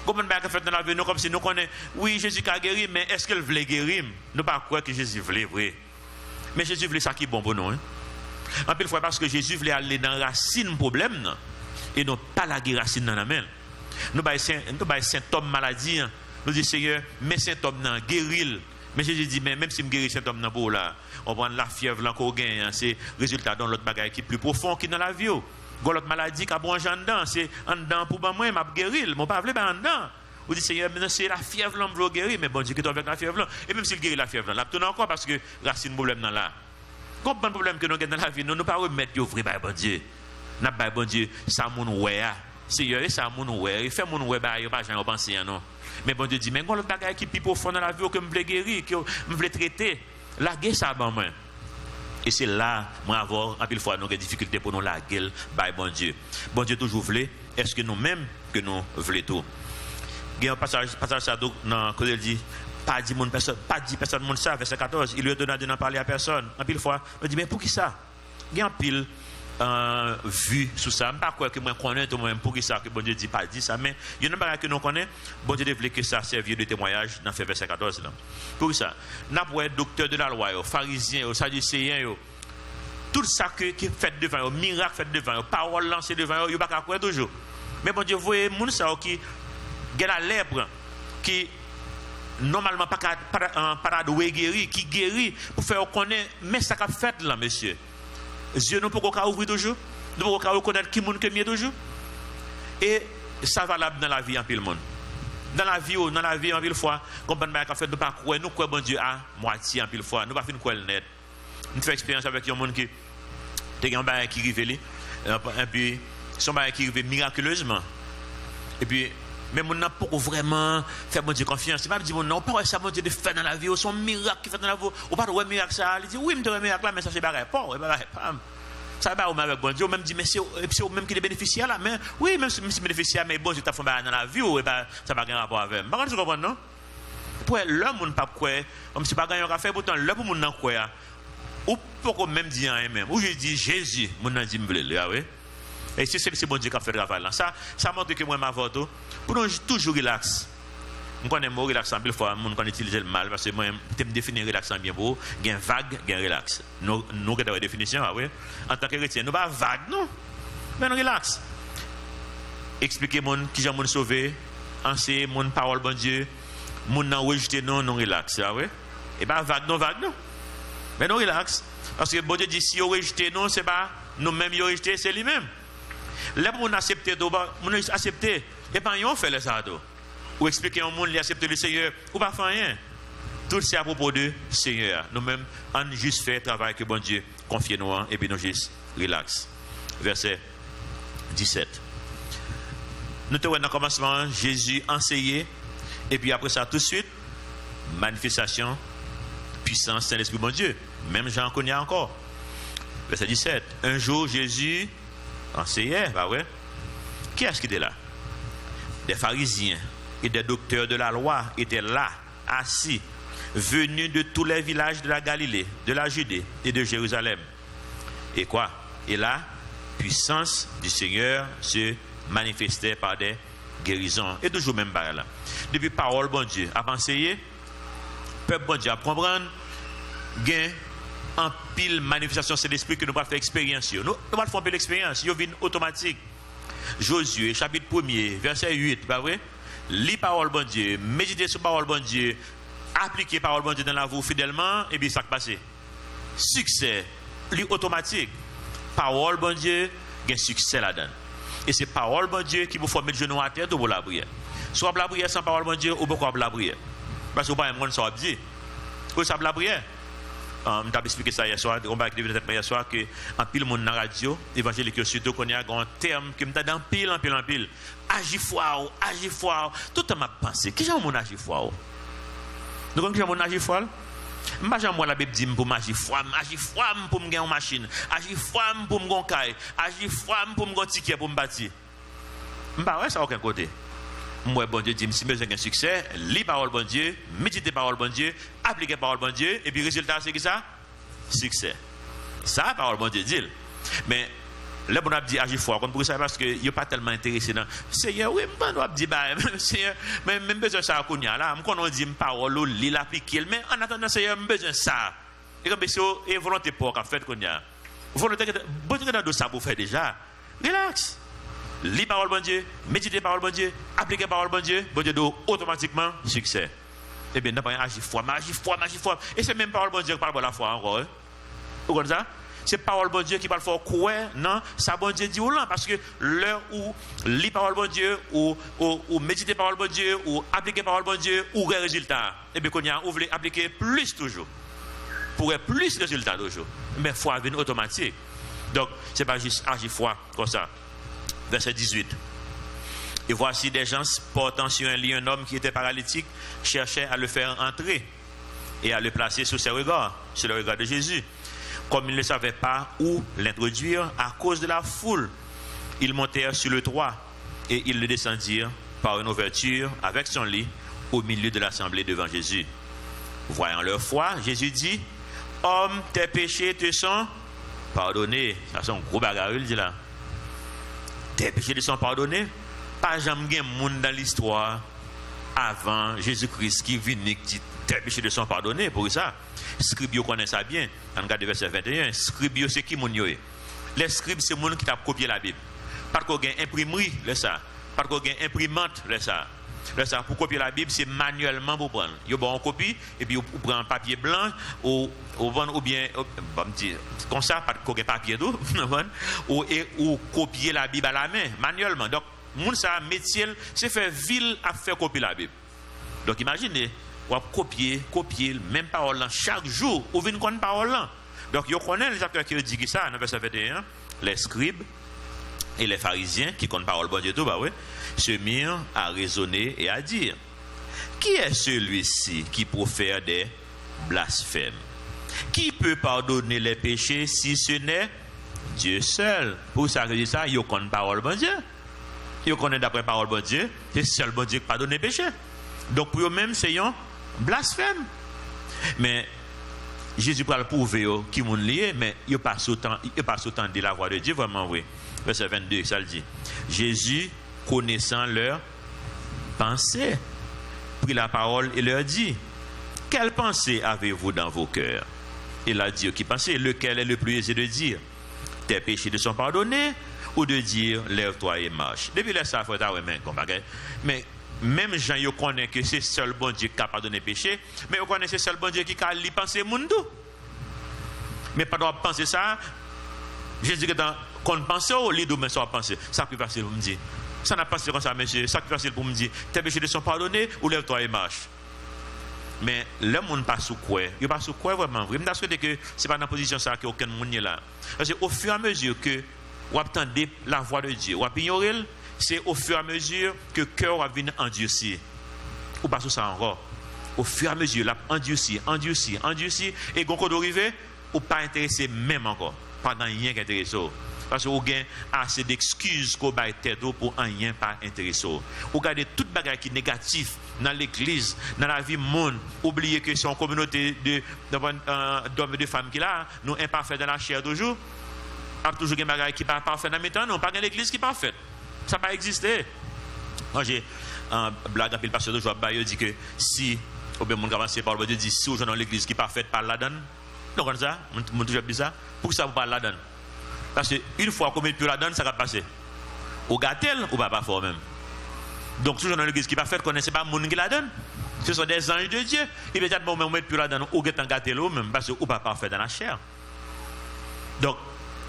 comment on fait dans la vie nous comme si nous connaissons oui Jésus a guéri mais est-ce qu'il voulait guérir nous pas croire que Jésus voulait vrai mais Jésus voulait ça qui est bon pour nous en pile fois parce que Jésus voulait aller dans la racine problème non et non pas la racine dans la main nous pas symptômes maladie nous dit Seigneur mes symptômes non guérir mais Jésus dit mais même si me guérir symptômes non pour là on prend la fièvre là qu'on gagne c'est résultat dans l'autre bagaille qui est plus profond qui dans la vie l'autre maladie qui a bon en dedans c'est en dedans pour moi m'a guérir mon pas veut pas en dedans ou dit Seigneur mais c'est la fièvre là me guérir mais bon Dieu qui est avec la fièvre là et même s'il guérit la fièvre là tourne encore parce que racine problème dans là comprendre problème que nous avons dans la vie nous pas remettre yo vrai bon Dieu n'a pas bon Dieu ça mon ouais Seigneur et ça mon ouais il fait mon ouais ba yo pas jamais penser non mais bon Dieu dit mais l'autre bagaille qui plus profond dans la vie que me veut guérir que me veut traiter la guerre ça ban moi et c'est là moi avoir en pile fois nous des difficultés pour nous la gueule by bon Dieu toujours voulait est-ce que nous même que nous voulons tout il y a un passage ça dans que il dit pas dit personne monde ça verset 14 il lui donne de n'en parler à personne en pile fois on dit mais pour qui ça il y a un pile vu sous ça pas quoi que moi connais tout moi pour qui ça que bon Dieu dit pas dit ça mais il y a une chose que nous connaît bon Dieu voulait que ça serve de témoignage dans verset 14 là pour ça n'a pas docteur de la loi pharisiens sadducéens tout ça qui fait devant miracle fait devant parole lancée devant il pas croire toujours mais bon Dieu voyez moun ça qui gagne la lèpre qui normalement pas de guéri qui guérit pour faire connaître mais ça qu'a fait là monsieur Dieu nous peut ouvrir toujours nous peut reconnaître qui monde que mieux toujours et ça valable dans la vie en pile monde dans la vie en pile fois comprendre pas fait nous pas croire nous croire bon Dieu à moitié en pile fois nous pas fin croire net nous fait expérience avec un monde qui te un bail qui rive et puis son bail qui rive miraculeusement et puis mais mon n'a pas vraiment faire bon Dieu confiance c'est pas dire non pas ça bon Dieu de faire dans la vie son miracle qui fait dans la vie ou pas de miracle ça il dit oui me de miracle là mais ça c'est pas ça va avec bon Dieu même dit mais c'est même qui est bénéficiaire là mais oui même si bénéficiaire mais bon Dieu t'a fait dans la vie et ben ça pas un rapport avec par contre tu comprends non pour l'homme on pas quoi comme si pas gagner un fait pourtant l'homme mon nan quoi ou pour même dire même ou je dis Jésus mon nan dit me veut oui et c'est bon Dieu qui a fait le travail là ça montre que moi ma vote pour nous toujours relax Je connais le mot relaxant, il faut qu'on utilise le mal, parce que moi, je me définis relaxant bien pour, il y a un vague, il y a un relax. Nous avons une définition, oui. En tant que chrétien, nous ne sommes pas vague, non. Mais nous relax. Expliquer mon qui j'ai mon sauvé, enseigner mon parole, bon Dieu, mon non rejeté, non, non relax, oui. Et bien, vague, non. Mais nous relax. Parce que bon Dieu dit, si vous rejetez, non, c'est pas nous-mêmes qui rejeté, c'est lui-même. Là, on accepte, on accepte. Et pas on fait les ados. Ou expliquer au monde, accepter le Seigneur, ou pas faire rien. Tout c'est à propos de Seigneur. Nous-mêmes, on juste fait travail que bon Dieu confie nous, et puis nous juste relax. Verset 17. Nous te voyons dans le commencement, Jésus enseignait, et puis après ça, tout de suite, manifestation, puissance, Saint-Esprit, bon Dieu. Même Jean connaît encore. Verset 17. Un jour, Jésus enseignait, bah ouais. Qui est-ce qui était là? Des pharisiens et des docteurs de la loi étaient là, assis, venus de tous les villages de la Galilée, de la Judée et de Jérusalem. Et quoi? Et la puissance du Seigneur se manifestait par des guérisons. Et toujours même par là. Depuis parole, bon Dieu, à enseigner, peuple, bon Dieu, à comprendre, gain, en pile manifestation, c'est l'esprit que nous allons faire expérience. Nous allons faire un peu l'expérience, il y a une automatique. Josué, chapitre 1er, verset 8, pas vrai? Lis parole, bon Dieu, méditez sur parole, bon Dieu, appliquez parole, bon Dieu dans la vie fidèlement, et bien ça qui passe. Succès, lis automatique. Parole, bon Dieu, il y a succès là-dedans. Et c'est parole, bon Dieu, qui vous fait mettre le genou à terre pour la prière. Soit la prière sans parole, bon Dieu, ou pourquoi la prière? Parce que vous ne pouvez pas ça dire. Vous savez la prière? Je t'ai expliqué ça hier soir, on va écrire hier soir que en pile monde dans la radio évangélique surtout qu'on y a un terme qui me t'a dans pile agir foi, tout le temps m'a pensé qui j'aime mon agir foi. Nous comme qui j'aime mon agir foi? Moi j'aime moi la Bible dit pour agir foi pour me gagner une machine, agir foi pour me gagner caille, agir foi pour me gagner ticket pour me bâtir. M'pa ouais ça aucun côté. Moi, bon Dieu, dit, si besoin d'un succès, lis parole, bon Dieu, méditez parole, bon Dieu, appliquez parole, bon Dieu, et puis résultat, c'est qui ça? Succès. Ça, parole, bon Dieu, dit. Mais, là, on a dit, agir fort, comme pour ça, parce qu'il n'est pas tellement intéressé dans. Seigneur, oui, on a dit, Seigneur, mais même besoin de ça, là, on dit, parole, lis, l'appliquer, mais en attendant, Seigneur, besoin de ça. Et comme c'est volonté pour qu'en fait, qu'on y a. Volonté, bon Dieu, dans ça pour faire déjà. Relax. Lis parole bon Dieu, méditez parole bon Dieu, appliquez parole bon Dieu donne automatiquement succès. Eh bien, nous pas agir foi. Et c'est même parole bon Dieu qui parle de la foi encore. Vous comprenez ça? C'est parole bon Dieu qui parle fort quoi? Non, ça bon Dieu dit ou là parce que l'heure où lis parole bon Dieu ou méditez parole bon Dieu ou appliquez parole bon Dieu ou résultat. Eh bien, qu'on y a vous voulez appliquer plus toujours. Pour plus de résultats toujours. Mais foi vient automatique. Donc, c'est pas juste agir foi comme ça. Verset 18. Et voici des gens portant sur un lit un homme qui était paralytique, cherchaient à le faire entrer et à le placer sous ses regards, sur le regard de Jésus. Comme ils ne savaient pas où l'introduire à cause de la foule, ils montèrent sur le toit et ils le descendirent par une ouverture avec son lit au milieu de l'assemblée devant Jésus. Voyant leur foi, Jésus dit, « Homme, tes péchés te sont pardonnés. » Ça c'est un gros bagarre, il dit là. Tes péchés te sont pardonnés. Pas jamais un monde dans l'histoire avant Jésus-Christ qui vient et dit tes péchés te sont pardonnés. Pour ça, Scribes connaissent ça bien. On regarde verset 21. Scribes c'est qui moun yo? Les scribes c'est monde qui t'a copié la Bible. Pas qu'on gagne imprimerie, là ça. Pas qu'on gagne imprimante, là ça. Là ça pour copier la Bible c'est manuellement pour prendre. Yo bon on copie et puis on prend un papier blanc ou bien comme ça pas qu'on gagne papier d'eau ou copier la Bible à la main manuellement. Donc moun ça métier c'est faire ville à faire copier la Bible. Donc imaginez ou copier même parole là chaque jour ou vinn connait parole là. Donc yo connaît les acteurs qui dit ça dans verset 21 les scribes et les pharisiens qui connaissent parole bon Dieu tout bah ouais se mirent à raisonner et à dire qui est celui-ci qui profère des blasphèmes? Qui peut pardonner les péchés si ce n'est Dieu seul? Pour ça que je dis ça, ils connaissent parole bon Dieu. Ils connaissent d'après parole bon Dieu, c'est seul bon Dieu qui pardonne les péchés. Donc pour eux-mêmes, c'est un blasphème. Mais Jésus va le prouver qui m'ont lié, mais il passe autant de la voix de Dieu, vraiment oui. Verset 22, ça le dit. Jésus, connaissant leur pensée, prit la parole et leur dit, quelle pensée avez-vous dans vos cœurs? Il a dit qui pensait, lequel est le plus aisé de dire, tes péchés te sont pardonnés, ou de dire, lève-toi et marche. Depuis là, ça fait mais même Jean, ils connaissent que c'est seul bon Dieu qui a pardonné péché, mais ils connaissent que c'est seul bon Dieu qui a li penser monde. Mais pas de penser ça. Jésus dit que quand on pense au lit, mais ça penser. Ça plus facile pour me dire. Ça n'a pas pensé comme ça, monsieur. Ça plus facile pour me dire, tes péchés te sont pardonnés, ou lève-toi et marche. Mais le monde pas sous quoi? Il pas sous quoi vraiment? Je me dis que c'est pas dans la position ça qu'aucun monde est là. Parce que au fur et à mesure que vous attendez la voix de Dieu, vous ignorez, c'est au fur et à mesure que le cœur va venir endurci. Ou pas sous ça encore. Au fur et à mesure, là, endurci. Et quand on arrive, ou pas intéressé même encore. Pas dans rien qui intéresse. Parce que vous avez assez d'excuses qu'on va être pour rien pas intéressé. Vous gardez toute bagarre qui est négative dans l'église, dans la vie monde. Oubliez que c'est une communauté d'hommes et de femmes qui là, nous imparfaits dans la chair toujours. Il y a toujours des bagages qui ne sont pas parfaits dans le temps, non, pas dans l'église qui est parfaite. Ça n'a pas existé. Moi, j'ai un blague avec le pasteur de Joab, il dit que si, ou bien mon avancé par le Dieu dit, si vous êtes dans l'église qui est parfaite, parle là-dedans. Non, comme ça, mon toujours dit ça. Pour ça, vous parlez là-dedans. Parce qu'une fois qu'on met plus là-dedans, ça va passer. Ou gâtel, ou pas fort même. Donc, si vous êtes dans l'église qui est parfaite, vous ne connaissez pas le monde qui là-dedans. Ce sont des anges de Dieu. Et peut-être que vous mettez plus là-dedans, ou vous êtes gâtel ou même, parce que vous pas parfait dans la chair. Donc,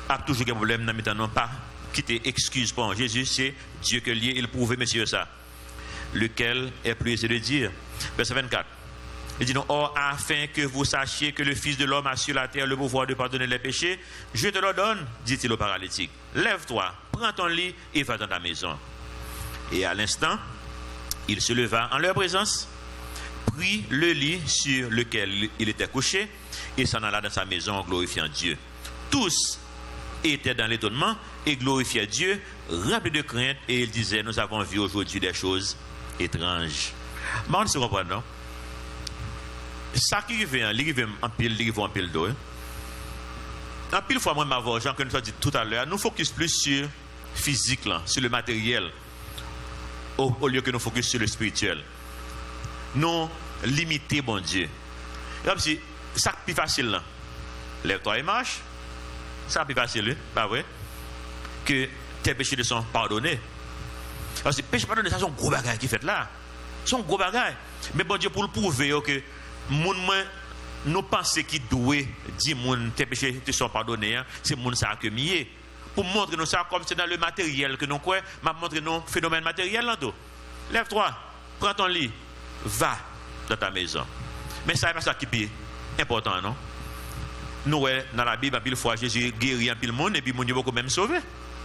il y a toujours un problème dans le non pas quitter excuse pour Jésus, c'est Dieu que lié, il prouve, monsieur, ça. Lequel est plus aisé de dire. Verset 24. Il dit non, or, afin que vous sachiez que le Fils de l'homme a sur la terre le pouvoir de pardonner les péchés, je te le donne, dit-il au paralytique. Lève-toi, prends ton lit et va dans ta maison. Et à l'instant, il se leva en leur présence, prit le lit sur lequel il était couché et s'en alla dans sa maison en glorifiant Dieu. Tous étaient dans l'étonnement et glorifiaient Dieu, remplis de crainte, et ils disaient, nous avons vu aujourd'hui des choses étranges. Mais on se comprend, non? Ça qui arrive en pile d'eau. En pile fois, moi, ma voix, Jean, que nous avons dit tout à l'heure, nous focus plus sur le physique, là, sur le matériel, au lieu que nous focus sur le spirituel. Nous limiter, bon Dieu. Comme si, ça qui est plus facile, là. Lève-toi et marche. Ça plus facile, pas vrai? Que tes péchés te sont pardonnés. Parce que péché pardonné, ça sont gros bagages qui fait là. Ce sont gros bagages. Mais bon Dieu, pour le prouver que nous pensons qu'il doit dire que tes péchés te sont pardonnés, c'est mon ça que mieux. Pour montrer nous ça comme c'est dans le matériel que nous croyons, m'a montré nos phénomènes matériels là tout. Lève-toi, prends ton lit, va dans ta maison. Mais ça n'est pas ça qui est important, non? Nous, dans la Bible, une fois, Jésus guérit un pile monde et puis mon Dieu va même sauver.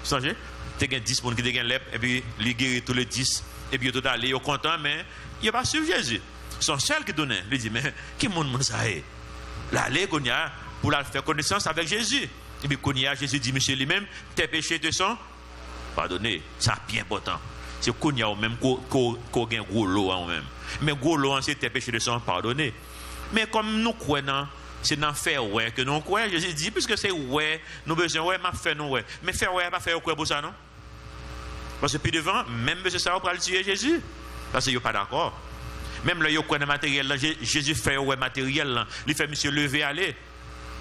Songez, tu as 10 personnes qui ont lèpre et puis il guérit tous les 10 et puis tout allé, ils sont contents, mais il n'a pas suivi Jésus. Son seul qui donnait, il dit, mais qui monde ça est? Là, pour la faire connaissance avec Jésus. Et puis, Jésus dit, monsieur lui-même, tes péchés te sont pardonnés. C'est bien important. C'est Kounia ou même qu'on gagne gros lot en même. Mais gros lot, c'est tes péchés te sont pardonnés. Mais comme nous croyons, c'est dans faire ouais que nous croyons. Jésus dit, puisque c'est ouais, nous besoin ouais, m'a fait nous ouais. Mais faire ouais, pas faire quoi pour ça, non? Parce que puis devant, même monsieur ça va le tuer Jésus. Parce qu'il n'est pas d'accord. Même là, il y a quoi de matériel là, Jésus fait ouais matériel là. Il fait monsieur lever aller.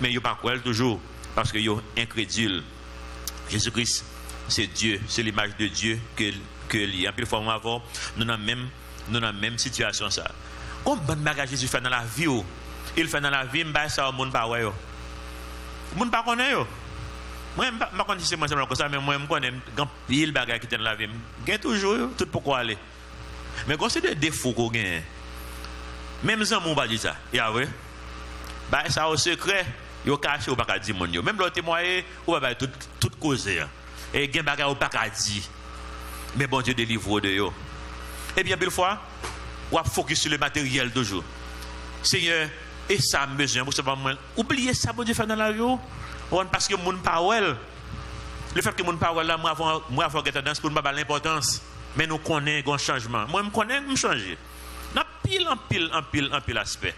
Mais il n'y a pas quoi toujours. Parce qu'il est incrédule. Jésus-Christ, c'est Dieu, c'est l'image de Dieu que lui. En plus, fois avant, nous dans la même situation ça. Comme bon bagage Jésus fait dans la vie, il fait dans la vie, mais ça, le monde pas ouais. Le monde pas connaît yo. Moi, je ne connais pas moi comme ça, mais moi, je connais grand pile bagage qui est dans la vie. Gagne toujours, tout pourquoi aller. Mais quand c'est des défauts qu'on gagne, même si on va dire ça, il y a vrai. Bah ça au secret, yo caché ou pas dire mon yo. Même le témoigner, ou va tout causer. Et gagne bagage ou pas dire. Mais bon Dieu délivre de yo. Et bien, belle fois, on va focus sur le matériel toujours. Seigneur, et ça besoin pour savoir moi. Oubliez ça, bon Dieu fait dans la vie. Parce que mon parole, le fait que mon parole là, moi avant que tendance pour ne pas l'importance. Mais nous connaissons un changement. Moi, je connais, je changer. Dans pile aspect.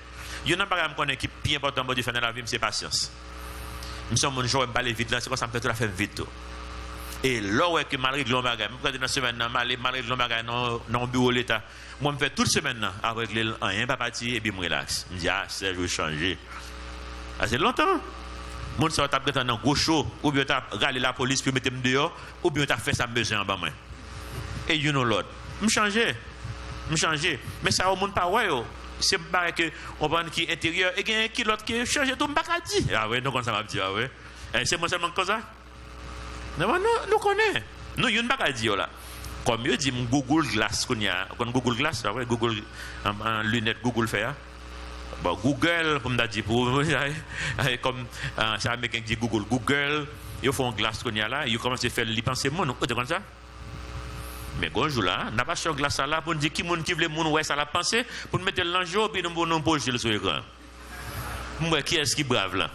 Il y a un bagage que je connais qui est plus important pour Dieu faire dans la vie, c'est patience. Je suis un jour, je vais parler vite là, c'est comme ça me fait tout à fait vite. Et là, ouais, que malgré le bagage, je dans la semaine, malgré le bagage, dans le bureau de l'État, moi, je fais toute semaine avec les rien, pas parti, et puis je me relaxe. Je me dis, ah, c'est je vais changer. C'est longtemps. Mon ça t'a pris un gros show, ou bien t'as râlé la police pour mettre dehors, ou bien t'as fait ça besoin en bas moi. Et you know Lord, me changer. Mais ça au monde pas ouais yo. C'est pas que on prend qui intérieur et gagne qui l'autre qui changer tout pas dit. Ah ouais, donc ça m'a dit ah ouais. C'est moi seulement comme ça. Non, nous connaît. Nous y a pas dire là. Comme je dis Google Glass qu'on y a, Google Glass, ouais, Google en lunette Google fait. Bon, Google, comme on dit, comme c'est américain qui dit Google, ils font un glace qu'on y a là, ils commencent à faire les pensées, mon, comme ça. Mais bonjour là, n'a pas sur glace là pour dire qui veut mon ouais ça la pensée, pour mettre l'enjeu, puis nous poser le sur l'écran. Moi, qui est-ce qui brave là?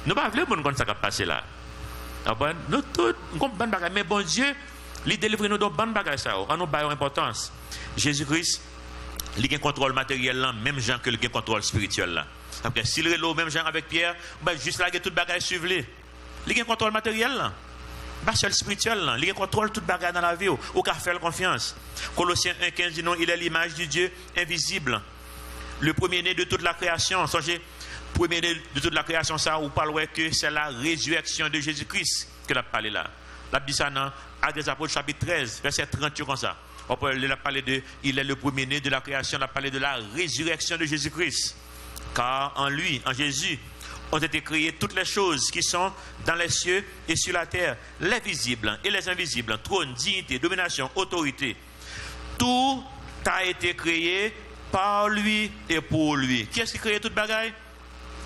Nous pas voulons qu'on ça passer là. Nous tous, nous bonne bagage, mais bon Dieu, il délivre nous de bonne bagage ça, en nous baillons importance. Jésus-Christ, il a un contrôle matériel là, même gens que le contrôle spirituel là. Après, s'il est là, même gens avec Pierre, ben juste là, il y a tout bagage suivre. Il a un contrôle matériel là. Pas seul spirituel là. Il a un contrôle tout bagage dans la vie. Au cas faire confiance. Colossiens 1,15 dit non, il est l'image du Dieu invisible. Le premier-né de toute la création. Songez, premier-né de toute la création, ça, vous parlez que c'est la résurrection de Jésus-Christ que l'on parlé là. La dit ça dans Actes des Apôtres chapitre 13, verset 30 comme ça. On peut parler de, il est le premier-né de la création, on a parlé de la résurrection de Jésus-Christ. Car en lui, en Jésus, ont été créées toutes les choses qui sont dans les cieux et sur la terre, les visibles et les invisibles, trône, dignité, domination, autorité. Tout a été créé par lui et pour lui. Qui est-ce qui a créé toute bagaille?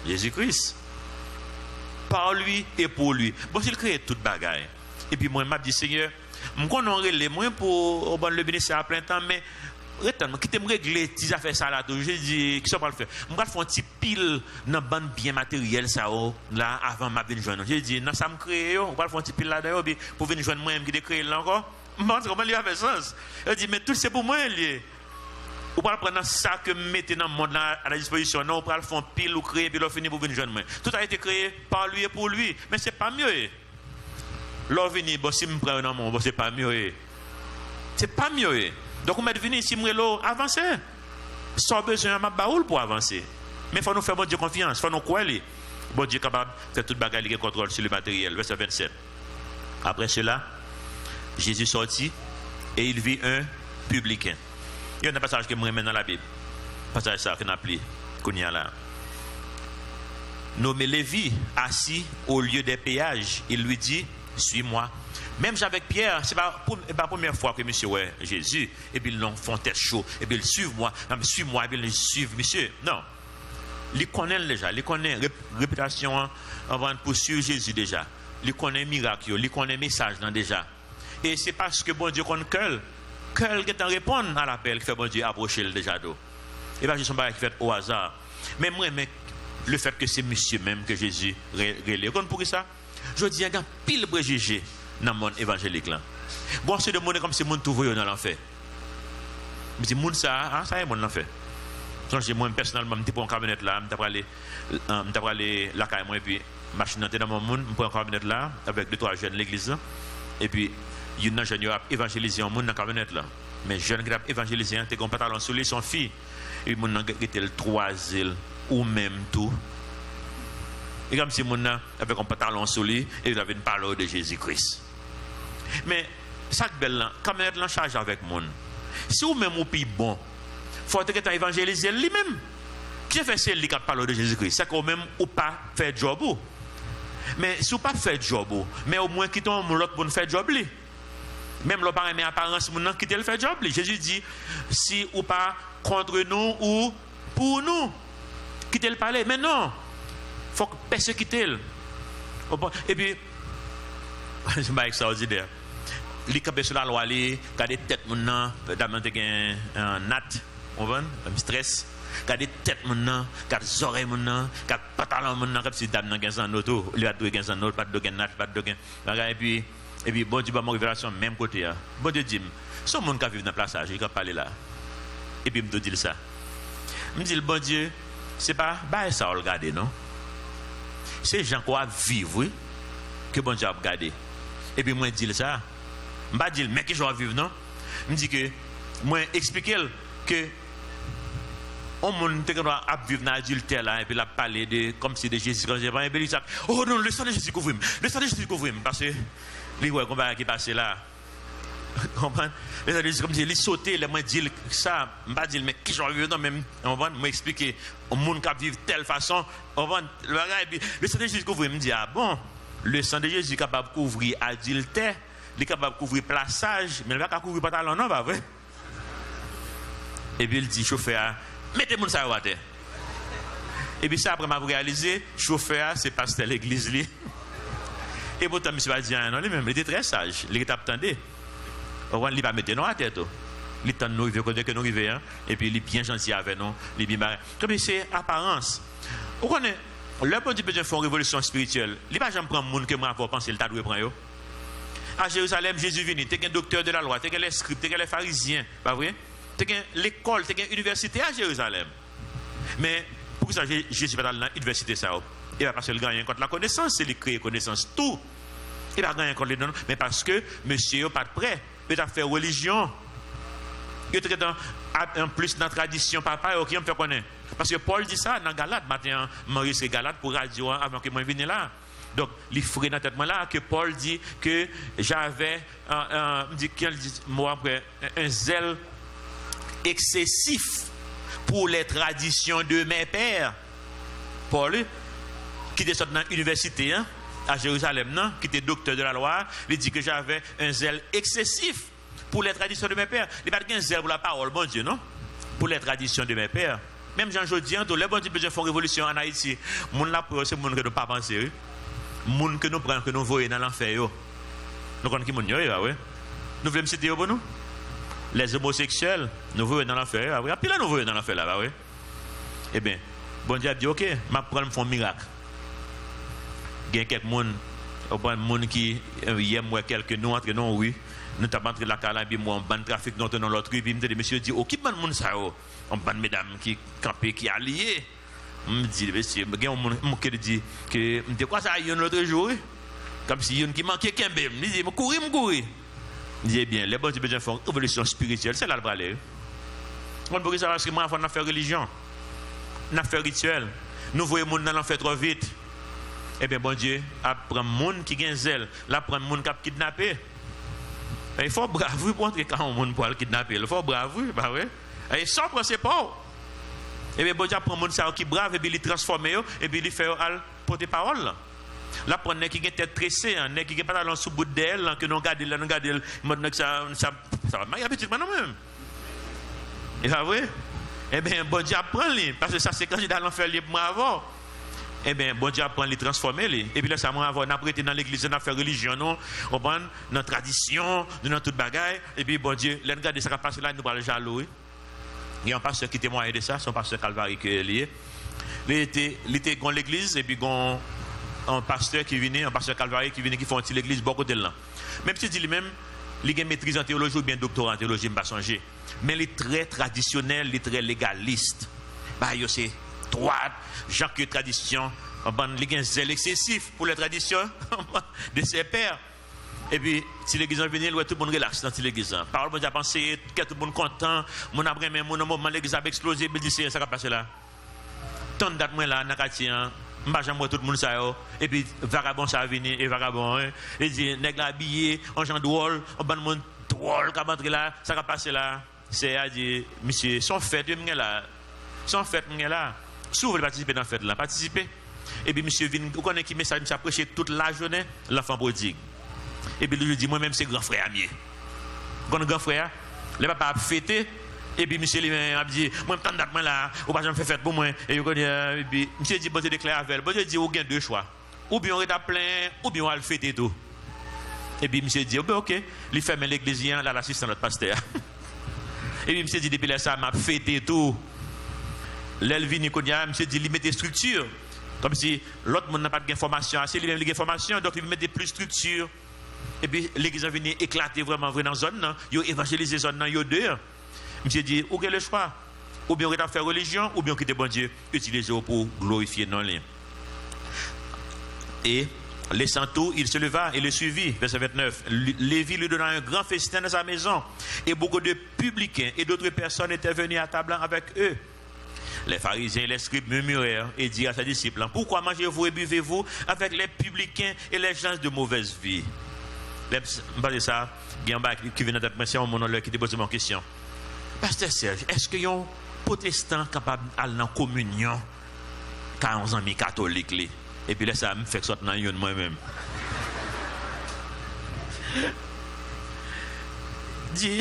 Jésus-Christ. Par lui et pour lui. Bon, s'il crée toute bagaille. Et puis moi, je m'a dit, Seigneur, je connais les moyens pour le ministère à plein temps, mais qui te régler si ça fait ça là tout. J'ai dit qui ça va le faire. Je vais faire un petit pile dans ban bien matériel ça là avant m'a venir joindre. J'ai dit non ça me crée on va faire un petit pile là d'ailleurs pour venir joindre moi même qui te créer là encore. Comment il a fait sens. Je dis mais tout c'est pour moi lié. Ou pas prendre ça que mettez dans le monde là à la disposition non, on va le faire pile ou créer puis le finir pour venir joindre moi. Tout a été créé par lui et pour lui, mais c'est pas mieux. L'on vient bon si me prend dans mon bon c'est pas mieux. C'est pas mieux. Donc, on est venu ici, avancer. Sans besoin de baoul pour avancer. Mais il faut nous faire bon Dieu confiance. Il faut nous croire. Bon Dieu est capable de faire toute bagarre qui contrôle sur le matériel. Verset 27. Après cela, Jésus sortit et il vit un publicain. Il y a un passage que je remets dans la Bible. Passage ça qu'on appelle, qu'on y a là. Nommé Lévi, assis au lieu des péages, il lui dit, suis-moi. Même avec Pierre, ce n'est pas la première fois que monsieur ouais Jésus, et puis ils l'ont fait tête chaud, et puis ils suivent moi, suis-moi, et puis ils suivent monsieur. Non. Ils connaissent déjà, ils connaissent la réputation avant de poursuivre Jésus déjà. Ils connaissent miracle, ils connaissent message déjà. Et c'est parce que bon Dieu connaît cœur qui répond à l'appel qui fait bon Dieu approcher déjà d'eau. Et pas juste un bagage qui fait au hasard. Mais moi, le fait que c'est monsieur même que Jésus relève. Pour ça, je dis, il y a un pile préjugé dans le monde évangélique là. Bon, c'est de monde comme si le monde tout voyait dans l'enfer. Mais c'est monde ça, ça est mon l'enfer. Donc moi personnellement, je prends une camionnette là, je aller la caille moi et puis machine dans mon monde, je prends une camionnette là avec 2-3 jeunes de l'église là. Et puis il y a un jeune qui a évangélisé un monde dans la camionnette là. Mais jeune qui a évangélisé, tu as un pantalon sous lui son fille et puis mon qui était le 3 ou même tout. Et comme si mon avec un pantalon sous lui et il avait une parole de Jésus-Christ. Mais ça belle là, camionnette là charge avec mon. Si vous même ou plus bon, faut que tu évangéliser lui-même. Qui fait c'est lui qui parle de Jésus-Christ, c'est quand même ou pas faire job ou. Mais si vous pas faire job ou, mais au moins quittons l'autre pour faire job lui. Même le parent mais apparence mon quitter le faire job lui. Jésus dit si ou pas contre nous ou pour nous. Quitter le parler, mais non. Faut persécuter. Et puis c'est pas extraordinaire. Les capés sur la loi, les garder tête maintenant, d'abord un nat, on va, un stress, garder tête maintenant, garder oreilles maintenant, garder pantalon maintenant, comme si d'abord 15 ans auto, il va douer 15 ans auto, pas de nat, pas de et puis bon Dieu va me révélation même côté là. Bon Dieu dit, son monde qui vit dans place, il va parler là. Et puis me dit ça. Me dit bon Dieu, c'est pas bah ça regarder non. C'est gens qui vivent oui, que bon Dieu a regardé. Et puis moi dis ça. Je ne dis pas mais que je vais vivre non. Je dis que moi expliquer que on monde qui doit vivre dans l'adultère là et puis la parler de comme si de Jésus quand j'ai pas dit ça. Oh non, le sang de Jésus couvre. Le sang de Jésus couvre parce que les voix combat qui passe là. Comprendre? Les gens disent comme si ils sauter, les moi dire ça, pas dire mais qui je veux non même comprendre, moi expliquer au monde qui vivre telle façon, comprendre le bagage puis le sang de Jésus couvre me dit ah bon, le sang de Jésus est capable de couvrir adultère, il est capable de couvrir plaçage, mais il va pas couvrir pantalon non pas vrai? Et puis il dit chauffeur, mettez mon ça à terre. Et puis ça après m'a réalisé, chauffeur c'est pasteur l'église lui. Et pourtant monsieur va dire non, lui même il était très sage, il était attendu. On ne pas mettre nous à tête. Il tente nous, il veut que nous arrivions. Et puis il est bien gentil avec nous. Il est bien. Comme c'est apparence. Vous connaissez, le bon Dieu peut faire une révolution spirituelle. Il ne va jamais prendre le monde que moi avoir pensé, il t'a dû prendre. À Jérusalem, Jésus venu. Tu es un docteur de la loi, tu es les scribes, tu es les pharisiens. Pas vrai? Tu es l'école, tu es l'université à Jérusalem. Mais pour ça, Jésus va dans l'université. Il va passer le gagnant contre la connaissance, c'est lui créer connaissance. Tout. Il va gagner contre les dons. Mais parce que monsieur n'est pas prêt. Il a fait religion. Il est en plus dans la tradition, papa, qui me fait connaître. Parce que Paul dit ça dans Galate. Maintenant, Maurice est Galate pour radio avant que moi vienne là. Donc, il ferait dans tête là que Paul dit que j'avais un zèle excessif pour les traditions de mes pères. Paul, qui descend dans l'université, hein, à Jérusalem, non, qui était docteur de la loi, il dit que j'avais un zèle excessif pour les traditions de mes pères. Il n'y a pas de zèle pour la parole, bon Dieu, non? Pour les traditions de mes pères. Même Jean-Jodian, tous les bons Dieu font révolution en Haïti. Moun la peur, c'est moun que nous pas penser. Moun que nous prenons, que nous voyons dans l'enfer. Nous connaissons qui moun yo, oui. Nous voulons me citer pour nous? Les homosexuels, nous voyons dans l'enfer, oui. Puis là, nous voyons dans l'enfer, là, oui. Eh bien, bon Dieu a dit, ok, ma prendre font miracle. Il y a quelques monde qui aiment quelques nous entre nous, oui. Nous avons entré la cala, puis moi, on ban trafic dans l'autre rue, puis me dit, monsieur dit, oh, qui ban monde ça, oh? On ban mesdames qui campent, qui alliés. Me dit, monsieur, il y a un monde qui dit, que, me dit, quoi ça, il y a un autre jour, comme si il y a un qui manquait qu'un bébé. Me dit, courir. Me dit, bien, les bons gens font évolution spirituelle, c'est là le balai. On peut savoir parce que moi, on a fait religion, on a fait rituel. Nous voyons le monde dans l'enfer trop vite. Eh bien, bon Dieu, apprend monde qui a un zèle, là, prend monde qui a kidnappé. Il faut bravo pour entrer quand on monde pour le kidnapper. Il faut bravo, bah ouais. Et sans principe. Eh bien, bon Dieu, apprend monde qui est brave, et puis il transforme, et puis il fait porter parole. Là, prend qui a tête tressée, qui a pas dans sous bout d'elle, que nous regardons, ça va mal habitude maintenant même. Et ça vrai? Eh bien, bon Dieu, apprend lui, parce que ça, c'est quand il dans l'enfer libre moi avant. Eh bien, bon Dieu apprend à les transformer. Et puis là, ça m'a prêté dans l'église, on a fait religion, on prend notre tradition, dans toute bagaille. Et puis, bon Dieu, l'un de ça qui passe là, nous parlons jaloux. Il y a un pasteur qui témoigne de ça, son pasteur Calvary qui est lié. Il était dans l'église, et puis un pasteur qui venait, un pasteur Calvary qui venait, qui font l'église beaucoup de là. Même si il dit lui-même, il a une maîtrise en théologie ou bien doctorat en théologie, je ne vais pas changer. Mais il est très traditionnel, il est très légaliste. Bah, il c'est droite, Jacques tradition, il y a un zèle excessif pour les traditions de ses pères. Et puis, si l'église est venue, tout le monde relaxe dans l'église. Parole, bon Dieu a pensé, tout le monde content, mon après même, mon moment, l'église a explosé, il dit, ça va passer là. Tant de dates, moi là, dans le quartier, tout le monde ça, et puis, vagabond ça va venir, et vagabond, il dit, nègre habillé, en gens drôle, on va monde drôle, qui va entrer là, ça va passer là. C'est à dire, monsieur, son fête, là, son fête, là. Si vous voulez participer dans la fête, là, participez. Et puis, monsieur vient, vous connaissez qui message, monsieur a prêché toute la journée, l'enfant prodigue. Et puis, lui dit, moi-même, c'est grand frère mieux. Quand grand frère, le papa a fêté, et puis, monsieur lui-même a dit, moi, je suis là, ou pas, je me fais fête pour moi. Et puis, monsieur dit, bon, je déclare avec elle. Bon, je dis, vous avez deux choix. Ou bien on est à plein, ou bien on va le fêter tout. Et puis, monsieur dit, ok, il ferme l'église, là, l'assistant de notre pasteur. Et puis, monsieur dit, depuis là, ça m'a fêté tout. L'Elvini Konya, monsieur dit, il met des structures. Comme si l'autre monde n'a pas d'information assez, il met des informations, donc il met des plus structures. Et puis l'église est venue éclater vraiment dans la zone, il a évangélisé la zone, il y a deux. Monsieur dit, où est le choix? Ou bien on va faire religion, ou bien on quitte bon Dieu, utiliser pour glorifier non lien. Et Laissant tout, il se leva et le suivit. Verset 29. Lévi lui donna un grand festin dans sa maison. Et beaucoup de publicains et d'autres personnes étaient venus à table avec eux. Les pharisiens et les scribes murmurèrent et dirent à ses disciples, pourquoi mangez-vous et buvez-vous avec les publicains et les gens de mauvaise vie? C'est ça, il y a un qui vient d'être mentionné au moment qui te pose une question. Pasteur Serge, est-ce qu'il y a un protestant capable d'aller en communion quand on est catholique? Et puis là, ça me fait sortir dans une moi-même.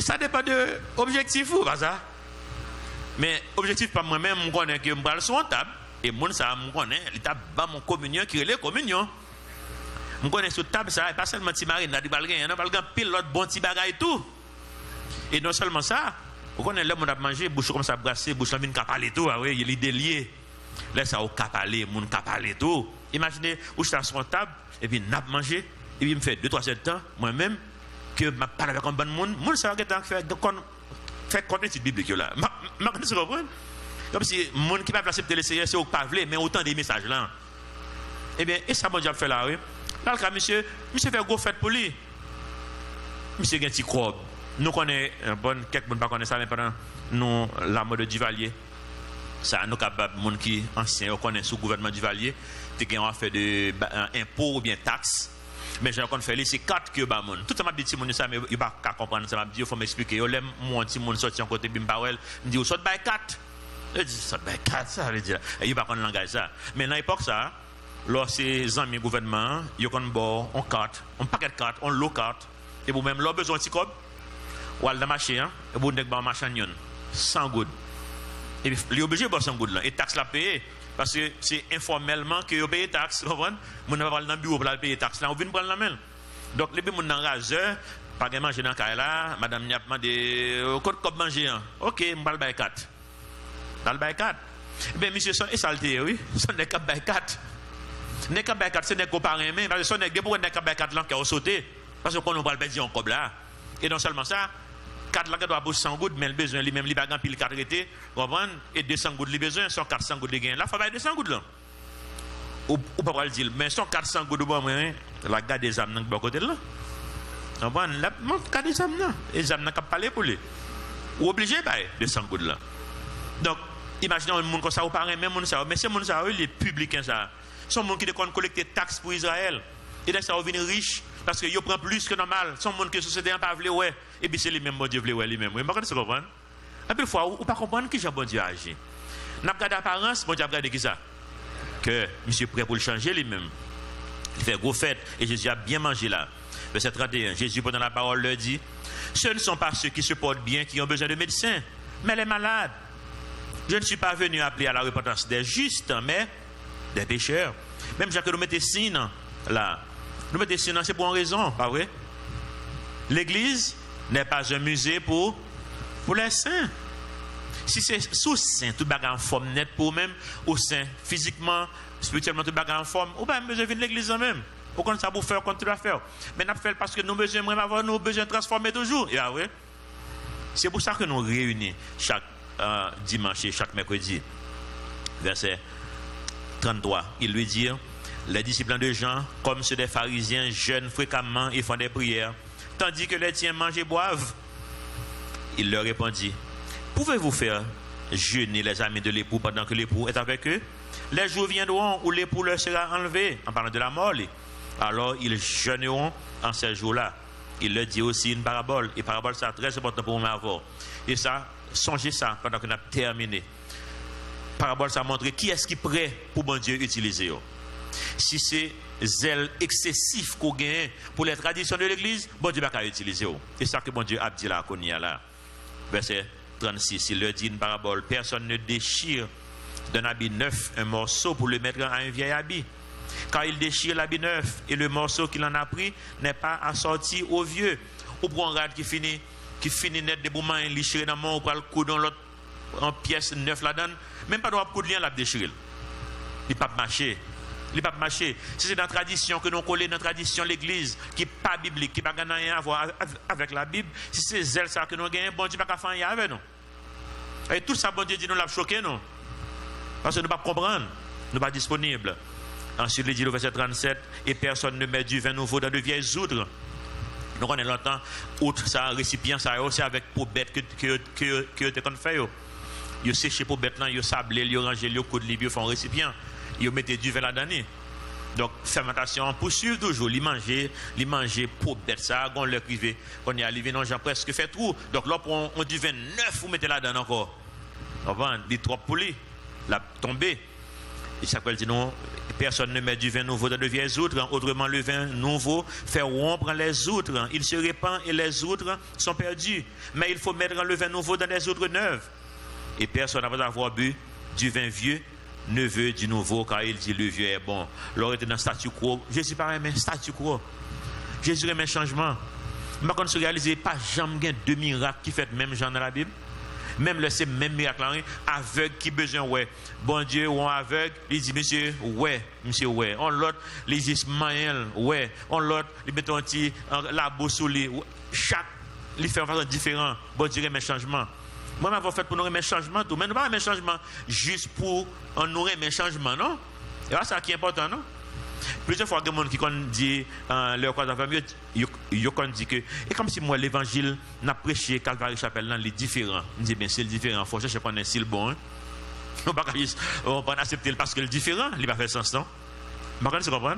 Ça dépend de l'objectif ou pas ça? Mais objectif pas moi-même, je connais que je vais sur une table. Et moi, ça, je connais, il a mon communion qui est la communion. Je connais sur table, ça, et pas seulement petit marine, il y a un pile l'autre bon petit bagage et tout. Et non seulement ça, vous connaissez, là, on a mangé, bouche comme ça, brassé, bouche là, on a parlé tout, oui, il y a des liés. Là, ça, on a parlé, on a parlé tout. Imaginez, où je suis sur une table, et puis, on a mangé, et puis, il me fait 2-3 temps, moi-même, que je parle avec un bon monde, moi, ça va faire compte de biblique là. Je comprends. Comme si les gens qui ne peuvent pas accepter le Seigneur, c'est au pavlé, mais autant des messages là. Eh bien, et ça, mon diable fait là, oui. Là, le cas, monsieur fait gros fête pour lui. Monsieur a un petit crobe. Nous connaissons, quelques personnes ne connaissent ça, mais pendant nous, la mode de Duvalier, ça, nous capables, les gens qui sont anciens, on connaît sous le gouvernement Duvalier, qui ont fait des impôts ou bien taxes. Mais je ne fait c'est 4 que bah mon tout ça m'a dit si mon ça mais il pas comprendre ça m'a dit il faut m'expliquer yo l'aime mon petit monde sorti en côté bim parel me dit sort by 4 je dis sort by 4 ça veut dire il pas connaître langage ça mais dans l'époque ça lors ces amis gouvernement yo kon bon on carte on paquet de cartes on lot carte et vous même leur besoin petit cob ou al dans marché hein et vous nek ba marchand 100 gouttes et puis il est obligé de 100 gouttes là et taxe la payer. Parce que c'est informellement que vous payez taxes, vous comprenez? Vous n'avez pas dans le bureau pour payer taxes, là, vous venez prendre la main. Donc, les gens dans raseur, pas de manger dans le cas là, madame n'y a pas de quoi manger. Ok, je vais le 4. Dans le 4. Eh bien, monsieur, c'est salté, oui. Ce n'est qu'à 4. N'est qu'à 4, ce n'est qu'au parrain, mais parce que ce n'est que pour n'est qu'à 4 là qui a sauté. Parce qu'on ne va pas le payer en cob là. Et non seulement ça, 4 là, doit avoir 100 gouttes, mais le besoin lui-même, il va gagner 4 été, et 200 gouttes, le besoin, sont 400 gouttes de gain. Là, il faut avoir 200 gouttes là. Ou pas le dire, mais sont 400 gouttes de bon, la garde des âmes, de côté là. La garde des âmes, les âmes, n'a pas parlé pour lui. Ou obligé, bah, 200 gouttes là. Donc, imaginez un monde comme ça, ou pareil, même monde ça, mais ces monde ça, les publics, ça. Sont gens qui ont collecté taxes pour Israël. Et là, ça va venir riche. Parce que yo prend plus que normal. Son monde que la société n'a pas voulu, ouais. Et puis c'est les mêmes, bon Dieu, voulu, les mêmes. Vous comprenez? Un peu de fois, ou pas comprendre qui j'ai bon Dieu agit. N'a pas d'apparence, bon Dieu a regardé qui ça? Que monsieur prêt pour le changer lui-même. Il fait gros fête et Jésus a bien mangé là. Verset 31, Jésus, pendant la parole, leur dit, ce ne sont pas ceux qui se portent bien qui ont besoin de médecins, mais les malades. Je ne suis pas venu appeler à la repentance des justes, mais des pécheurs. Même Jacques nous mettez signe là. Nous mettons sinon, c'est pour une raison, pas vrai? L'église n'est pas un musée pour les saints. Si c'est sous saint, tout bagage en forme net pour même, ou saint physiquement, spirituellement, tout bagage en forme, ou pas besoin de venir l'église en même. Au contraire, ça vous faire comme tu dois faire. Mais nous faisons parce que nous besoin avoir nos besoins de transformer toujours. Et ouais. C'est pour ça que nous réunissons chaque dimanche et chaque mercredi. Verset 33, il lui dit. Les disciples de Jean, comme ceux des pharisiens, jeûnent fréquemment et font des prières, tandis que les tiens mangent et boivent. Il leur répondit, pouvez-vous faire jeûner les amis de l'époux pendant que l'époux est avec eux? Les jours viendront où l'époux leur sera enlevé, en parlant de la mort. Alors ils jeûneront en ces jours-là. Il leur dit aussi une parabole, et parabole c'est très important pour moi avoir. Et ça, songez ça pendant qu'on a terminé. Parabole ça montre qui est-ce qui est prêt pour bon Dieu utiliser. Si c'est zèle excessif qu'on gagne pour les traditions de l'église, bon Dieu va pas utiliser. C'est ça que bon Dieu a dit là, qu'on y a là. Verset 36, il leur dit une parabole. Personne ne déchire d'un habit neuf un morceau pour le mettre à un vieil habit. Car il déchire l'habit neuf et le morceau qu'il en a pris n'est pas assorti au vieux. Ou pour un rad qui finit net de boumans, il déchire dans mon ou pas le coup dans l'autre en pièce neuf là-dedans. Même pas droit coup de lien l'a déchiré. Il pas marcher. Il pas marcher. Si c'est dans la tradition que nous collons dans la tradition l'église qui n'est pas biblique, qui n'a rien à voir avec la Bible, si c'est zèle ça que nous gagnons, bon Dieu pas faire rien avec nous. Et tout ça, bon Dieu dit nous l'a choqué, non? Parce que nous ne pouvons pas comprendre, nous ne sommes pas disponibles. Ensuite, il dit au verset 37, et personne ne met du vin nouveau dans de vieilles outres. Donc, on est longtemps, outre ça, récipient, ça, c'est avec pour bête que tu as fait. Ils séché pour bête là, ils sablé, ils rangé, ils coudent, ils font un récipient. Ils mettent du vin là-dedans. Donc, fermentation, poursuivre toujours, les manger pour bête ça, on le privé. On est arrivé, non, j'ai presque fait tout. Donc, là, on du vin neuf, vous mettez là-dedans encore. On va, les trois poulets, la tombée. Il s'appelle, dit non, personne ne met du vin nouveau dans de vieilles outres. Autrement, le vin nouveau fait rompre les outres. Il se répand et les outres sont perdues. Mais il faut mettre le vin nouveau dans des outres neuves. Et personne, après avoir bu du vin vieux, ne veut du nouveau, car il dit le vieux est bon. L'or était dans le statu quo. Jésus paraît, mais statu quo. Jésus remet changement. Mais quand on réalise, pas jamais deux miracles qui fait même genre dans la Bible. Même le même miracle aveugle qui besoin ouais bon Dieu ou aveugle il dit monsieur ouais on l'autre les Ismaël ouais on l'autre il met un petit la bosse sous lui chaque il fait un façon différent bon Dieu remet changement moi m'avons fait pour nous remettre changement tout mais nous pas remettre changement juste pour nous remettre changement non et là ça qui est important non. Plusieurs fois, il y a des gens qui disent leur croix d'enfant, ils disent que, et comme si moi, l'évangile, n'a prêché Calvary Chapelle, il est différent. Je dis, bien, c'est le différent, il faut chercher qu'on est si le bon. On ne peut pas accepter parce que le différent, il n'a pas fait sens, non? Vous comprenez?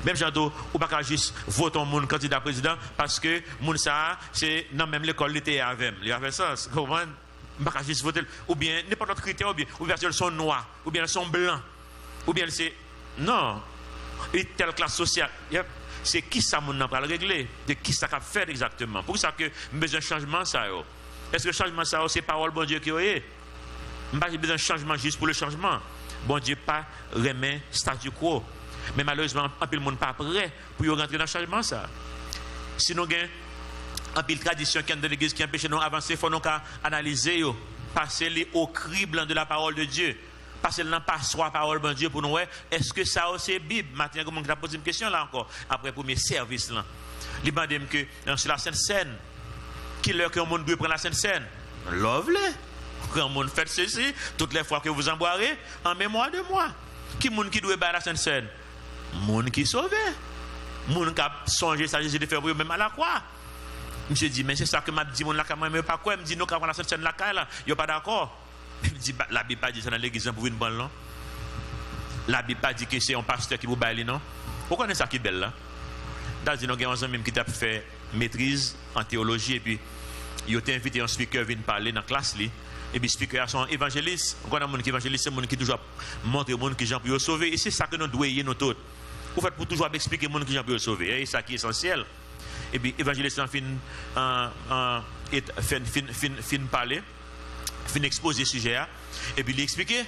Même Jando, ou pas juste voter mon candidat président parce que mon ça, c'est dans même l'école, l'été avec. Il a fait sens. Vous comprenez? Pas juste voter, ou bien n'importe quel critère, ou bien elles sont noires, ou bien elles sont blancs, ou bien c'est. Non, et telle classe sociale, c'est qui ça mon n'a pas le régler, de qui ça a fait exactement. Pour ça que besoin de changement ça. Est-ce que le changement ça c'est parole bon Dieu qui est? Pas besoin de changement juste pour le changement. Bon Dieu pas remet statu quo. Mais malheureusement, un peu le monde pas prêt pour rentrer dans le changement ça. Si nous avons un peu de tradition qui est dans l'église qui empêche nous avancer, il faut nous analyser, passer au crible de la parole de Dieu. Parce que pas soit parole de Dieu pour nous, est-ce que ça c'est Bible? Maintenant, comme on a posé une question là encore, après le premier service là. Il m'a dit que sur la Sainte Seine, qui l'heure que le monde doit prendre la Sainte Seine? Love-le. Quand le monde fait ceci, toutes les fois que vous en boirez, en mémoire de moi. Qui monde qui doit battre la Sainte Seine? Monde qui sauvé. Monde qui a songé ça, Jésus de faire même à la croix. Monsieur dit, mais c'est ça que m'a dit, mon là, quand même, pas quoi, me dit, nous, quand on a la Sainte Seine là, il n'y a pas d'accord. La Bible pas dit ça dans l'église pour une bonne non. La Bible pas dit que c'est un pasteur qui vous baille non. Pourquoi est ça qui est belle là? Dans une organisation même qui t'a fait maîtrise en théologie et puis il a invité un speaker venir parler dans la classe li et puis speaker sont évangélistes. On a un monde qui évangéliste, c'est un monde qui toujours montre au monde que Jean peut sauver et c'est ça que nous devons nous tous. Pour faire pour toujours expliquer au monde que Jean peut sauver et c'est ça qui est essentiel. Et puis évangéliste fin parler fin exposer le sujet et puis il expliquer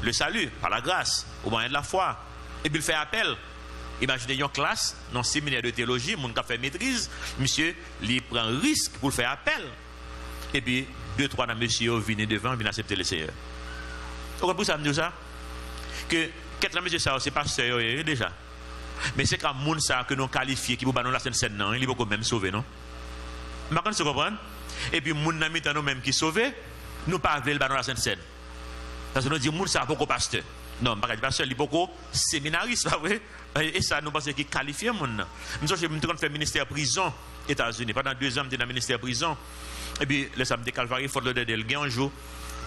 le salut par la grâce au moyen de la foi et puis il fait appel. Imaginez une classe dans un séminaire de théologie, mon qui a fait maîtrise, monsieur il prend risque pour faire appel et puis 2-3 dans monsieur viennent devant viennent accepter le Seigneur. Vous comprenez ça me dit ça que quatre monsieur ça c'est pasteur déjà mais c'est quand monde ça que nous qualifier qui pour nous la Sainte Seine non il peut quand même sauver non. Maintenant vous comprenez et puis moun nan mitan nous même qui sauver nous pas veulent dans la Sainte Seine. Parce que nous disons, ça pas pasteur. Non, pas pasteur, il est beaucoup séminariste, pas vrai? Et ça, nous pensons qu'il qualifie le monde. Nous sommes en train de faire ministère prison, États-Unis. Pendant 2 ans, j'étais dans le ministère prison. Et puis, le samedi Calvary, il faut le dire, il y a un jour,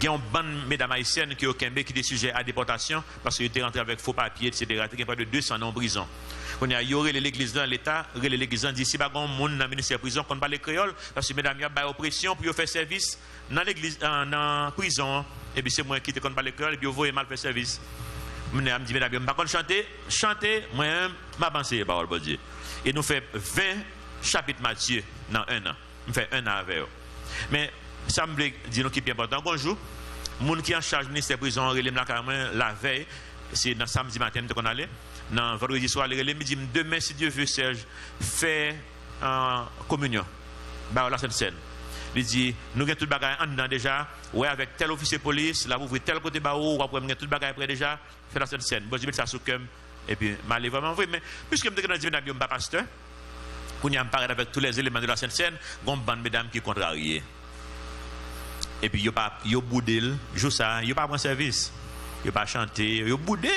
il y a une bande mesdames haïtiennes qui ont qui des sujets à déportation, parce qu'ils étaient rentrés avec faux papiers, etc. Il y a pas de 200 en prison. On a yoré l'église dans l'État, l'église dit si pas grand monde dans le ministère prison qu'on parle créole parce que mesdames y a oppression pour faire service dans l'église dans prison et puis c'est moi qui te qu'on parle créole et puis vous voyez mal faire service. Mesdames dit mesdames pas qu'on chanter moi m'a pensé parole de Dieu. Et nous fait 20 chapitres Matthieu dans 1 an. On fait 1 an avec eux. Mais ça me dit nous qui est important bonjour monde qui en charge ministère prison relève la veille c'est dans samedi matin qu'on allait dans vendredi soir les me dit demain si Dieu veut Serge fait communion bah la Sainte Seine il dit nous avons tout bagage en dedans déjà ouais avec tel officier police là vous ouvrez tel côté baou après nous tout bagage près déjà fait la Sainte Seine bon je mets ça sous cœur et puis m'aller vraiment vrai mais puisque me dit dans pas pasteur qu'on y a parlé avec tous les éléments de la Sainte Seine gon bande mesdames qui contrarié et puis yo pas yo boudel jou ça yo pas prend service il pas chanté, il boudé.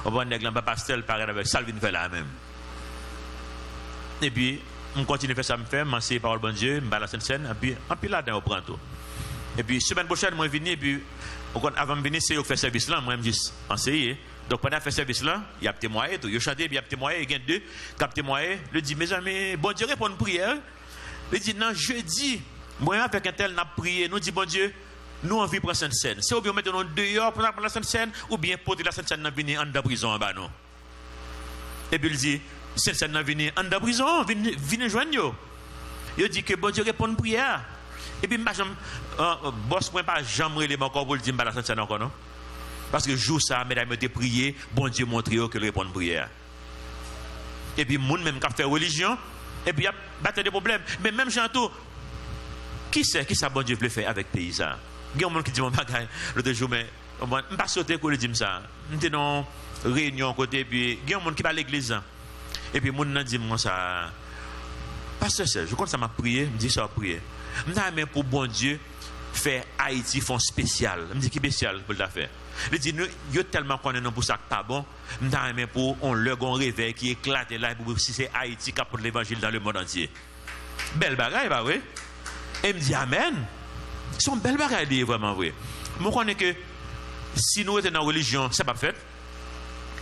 On va nègre pas pastel pareil avec Salvin fait là même. Et puis on continue à faire ça, me faire, m'enseigner parole bon Dieu, me la scène, et puis là-dedans on prend tout. Et puis semaine prochaine moi venir et puis avant de venir c'est yo faire service là, moi me juste enseigner. Donc pendant faire service là, il y a témoigné tout, yo chanter, il y a témoigné, il y a deux cap témoigner, le dit mes amis, bon Dieu répond une prière. Il dit non, jeudi, moi avec un tel n'a prié, nous dit bon Dieu, nous envie prendre Sainte Seine. C'est ou bien mettre nous dehors pour la Sainte Seine ou bien porter la Sainte Seine dans venir en de prison en bas non. Et puis il dit Sainte Seine dans venir en de prison, venez joindre yo. Il dit que bon Dieu répond une prière. Et puis boss moi pas jamais les encore pour le dire la Sainte Seine encore non. Parce que jour ça mesdames te prié, bon Dieu montre que répond une prière. Et puis moun même qui fait religion et puis il y a battre des problèmes. Mais même Jean-tout, qui ça bon Dieu veut faire avec le pays ça? Il y a un monde qui dit mon bagage l'autre jour, mais je ne vais pas sauter pour le dire ça. Nous sommes dans une réunion côté, puis il y a un monde qui va à l'église. Et puis le monde dit moi ça. Pasteur Serge, je compte ça m'a prié, me dit ça a prié. Je me pour bon Dieu faire Haïti fonds spécial. Je me dis qui spécial pour le faire. Il dit nous yo tellement connaît pour ça pas bon. Je pour on le gon réveil qui éclate là pour si c'est Haïti qui apporte l'évangile dans le monde entier. Belle bagaille bah oui. Et me dit amen. Son belle bagaille vraiment vrai. Moi connais que si nous étions dans la religion, c'est pas fait.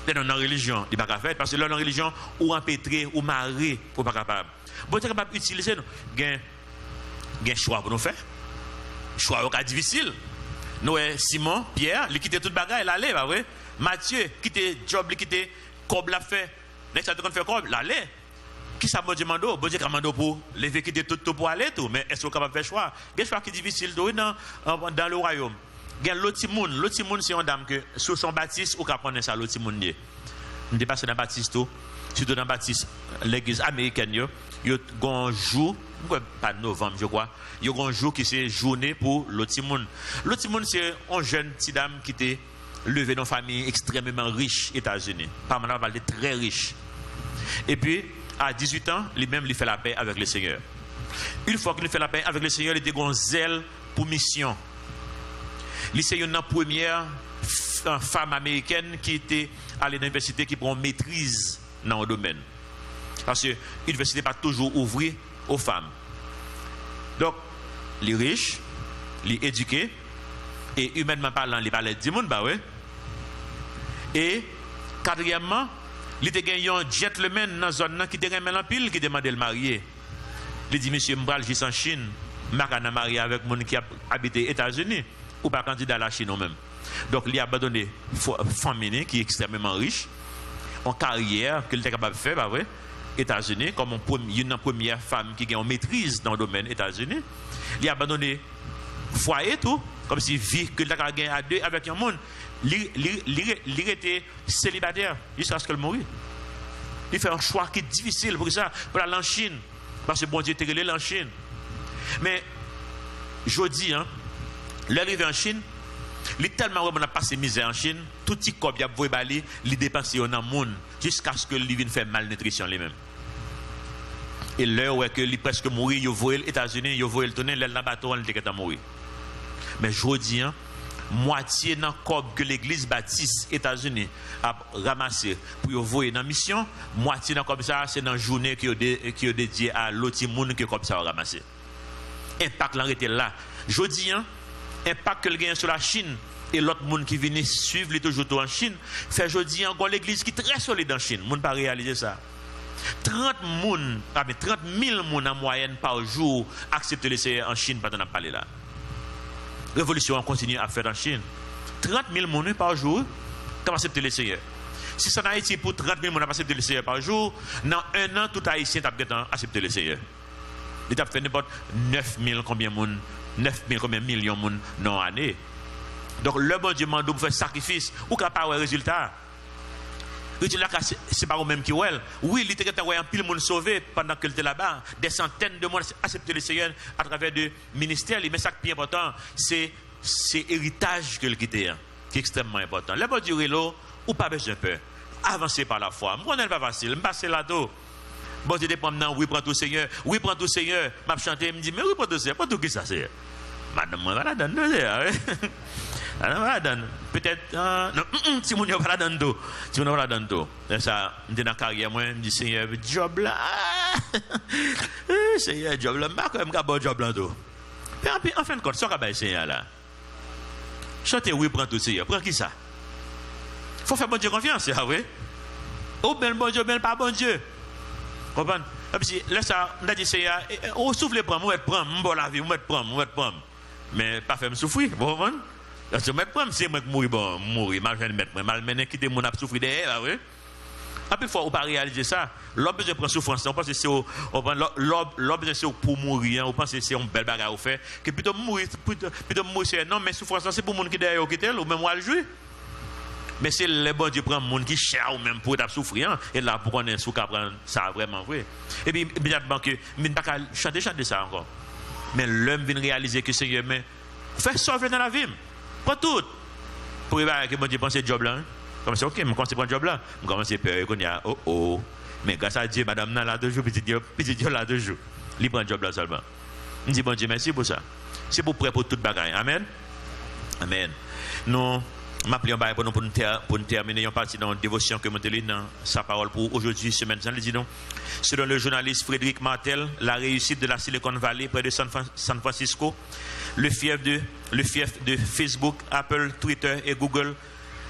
Dans la religion, il pas fait parce que dans la religion ou empêtré ou maré pour pas capable. Bon tu capable utiliser nous. Gain choix pour nous faire. Choix au cas difficile. Nous Simon, Pierre, il quittait toute bagaille, il allait, bah oui. Mathieu, quittait job, il quittait cob la fait. Next time faire cob, l'allait. Qui ça bon Dieu mando? Bon Dieu mando pour lever quitter tout pour aller tout, mais est-ce qu'on capable faire choix? Quel choix qui est difficile dans le royaume. Gen l'autre monde c'est une dame que sous son baptiste ou capable ça l'autre monde lié. On dépasse dans baptiste tout, surtout dans baptiste l'église américaine yo gon jour pas novembre je crois yo gon jour qui c'est journée pour l'autre monde c'est une jeune petite dame qui était levée dans une famille extrêmement riche États-Unis pas mal parler très riche et puis à 18 ans lui-même il fait la paix avec le Seigneur. Une fois qu'il fait la paix avec le Seigneur il était gon zèle pour mission. Il c'est une première femme américaine qui était à l'université qui prend maîtrise dans le domaine. Parce que l'université n'est pas toujours ouverte aux femmes. Donc, les riches, les éduqués, et humainement parlant, les palais du monde, bah ouais. Et, quatrièmement, il y a un gentleman dans la zone qui était en pile qui demandait de le marier. Il dit, monsieur, je suis en Chine, je vais marier avec mon qui habite aux États-Unis, ou pas candidat à la Chine même. Donc, il a abandonné une famille qui est extrêmement riche, en carrière, qu'il était capable de faire, bah ouais. États-Unis comme une première femme qui a une maîtrise dans le domaine États-Unis. Il a abandonné foyer tout, comme si vie que il a gagné à deux avec un monde. Il était célibataire jusqu'à ce qu'elle meure. Il fait un choix qui est difficile pour ça, pour aller en Chine, parce que bon Dieu était relé en Chine. Mais je dis, l'arrivée en Chine, il est tellement on a passé misère en Chine, tout petit corps il a voulu bali, il dépense dans le monde jusqu'à ce que il vienne faire malnutrition lui-même. Et l'heure où que il presque mourir, il voit les États-Unis, il voit le tourner là bateau il était mourir. Mais je dis moitié dans corps que l'église baptiste États-Unis a ramassé pour voyer dans mission, moitié dans comme ça c'est dans journée qui est dédiée à l'autre monde que comme ça a ramassé. Impact là était là. Je dis impact que le gain sur la Chine et l'autre monde qui vient suivre les toujours en Chine fait jeudi encore l'église qui est très solide en Chine monde pas réaliser ça 30 000 monde en moyenne par jour acceptent le Seigneur en Chine pendant qu'on a parlé là révolution continue à faire en Chine 30 000 monde par jour qui acceptent le Seigneur si c'est en Haïti pour 30 000 monde accepter le Seigneur par jour dans un an tout Haïtien a accepté le Seigneur il a fait n'importe 9 000 combien monde 9 000 combien millions de monde dans l'année. Donc, le bon Dieu m'a dit pour faire sacrifice, ou qu'à pas un résultat. Résultat, c'est pas vous-même qui est. Oui, il était un pile de monde sauvé pendant qu'il était là-bas. Des centaines de monde accepté le Seigneur à travers des ministères. Mais ça qui est important, c'est l'héritage qu'il quitte, qui est extrêmement important. Le bon Dieu est là, ou pas besoin de peur. Avancez par la foi. Moi, on n'est pas facile. Je passe là-dedans. Bon Dieu dépend maintenant, oui, prends tout Seigneur. Oui, prends tout Seigneur. M'a chanté, me dit, mais oui, prends tout Seigneur. Pas tout qui ça, c'est. Madame, moi, voilà, donne Peut-être, non, si mon pas la donne tout. Si mon pas la donne tout. Ça, dans la carrière, moi, je me dis, Seigneur, job là. Seigneur, job là, je ne sais pas job là tout. Mais en fin de compte, ce que Seigneur là. Chantez, oui, prends tout, Seigneur. Prends qui ça? Il faut faire bon Dieu confiance, c'est vrai. Oh, ben bon Dieu, ben pas bon Dieu. Comprenez? Là, ça, on a dit, Seigneur, oh, souffle, prends, moi, prends, la vie, moi, prends. Mais pas faire me souffrir, vous comprenez? Parce que mettre c'est moi qui mourir bon mourir mal faire mettre mal mener quitter mon a souffrir derrière oui après fois on pas réaliser ça l'homme besoin prendre souffrance on pense que c'est l'homme c'est pour mourir on pense que c'est une belle bagarre au fait que plutôt mourir c'est non mais souffrance c'est pour monde qui derrière qui tel ou même moi le jouer mais c'est le bon Dieu prend monde qui cher ou même pour t'a souffrir et là pour qu'on est sous prendre ça vraiment vrai et puis immédiatement que mais pas chanter ça encore mais l'homme vient réaliser que Seigneur mais fait sauver dans la vie. Pas tout. Pour que bon Dieu pense ce job là. Comme c'est OK, je commence à prendre job là. Je commence à peur qu'on y a oh. Mais grâce à Dieu, madame là 2 jours, petit Dieu là 2 jours. Il prend job là seulement. Je dis bon Dieu merci pour ça. C'est pour prêt pour toute bagaille. Amen. Amen. Nous m'appelons pour nous terminer une partie dans la dévotion que nous avons dans sa parole pour aujourd'hui, semaine. Nous disons, selon le journaliste Frédéric Martel, la réussite de la Silicon Valley près de San Francisco, le fief de Facebook, Apple, Twitter et Google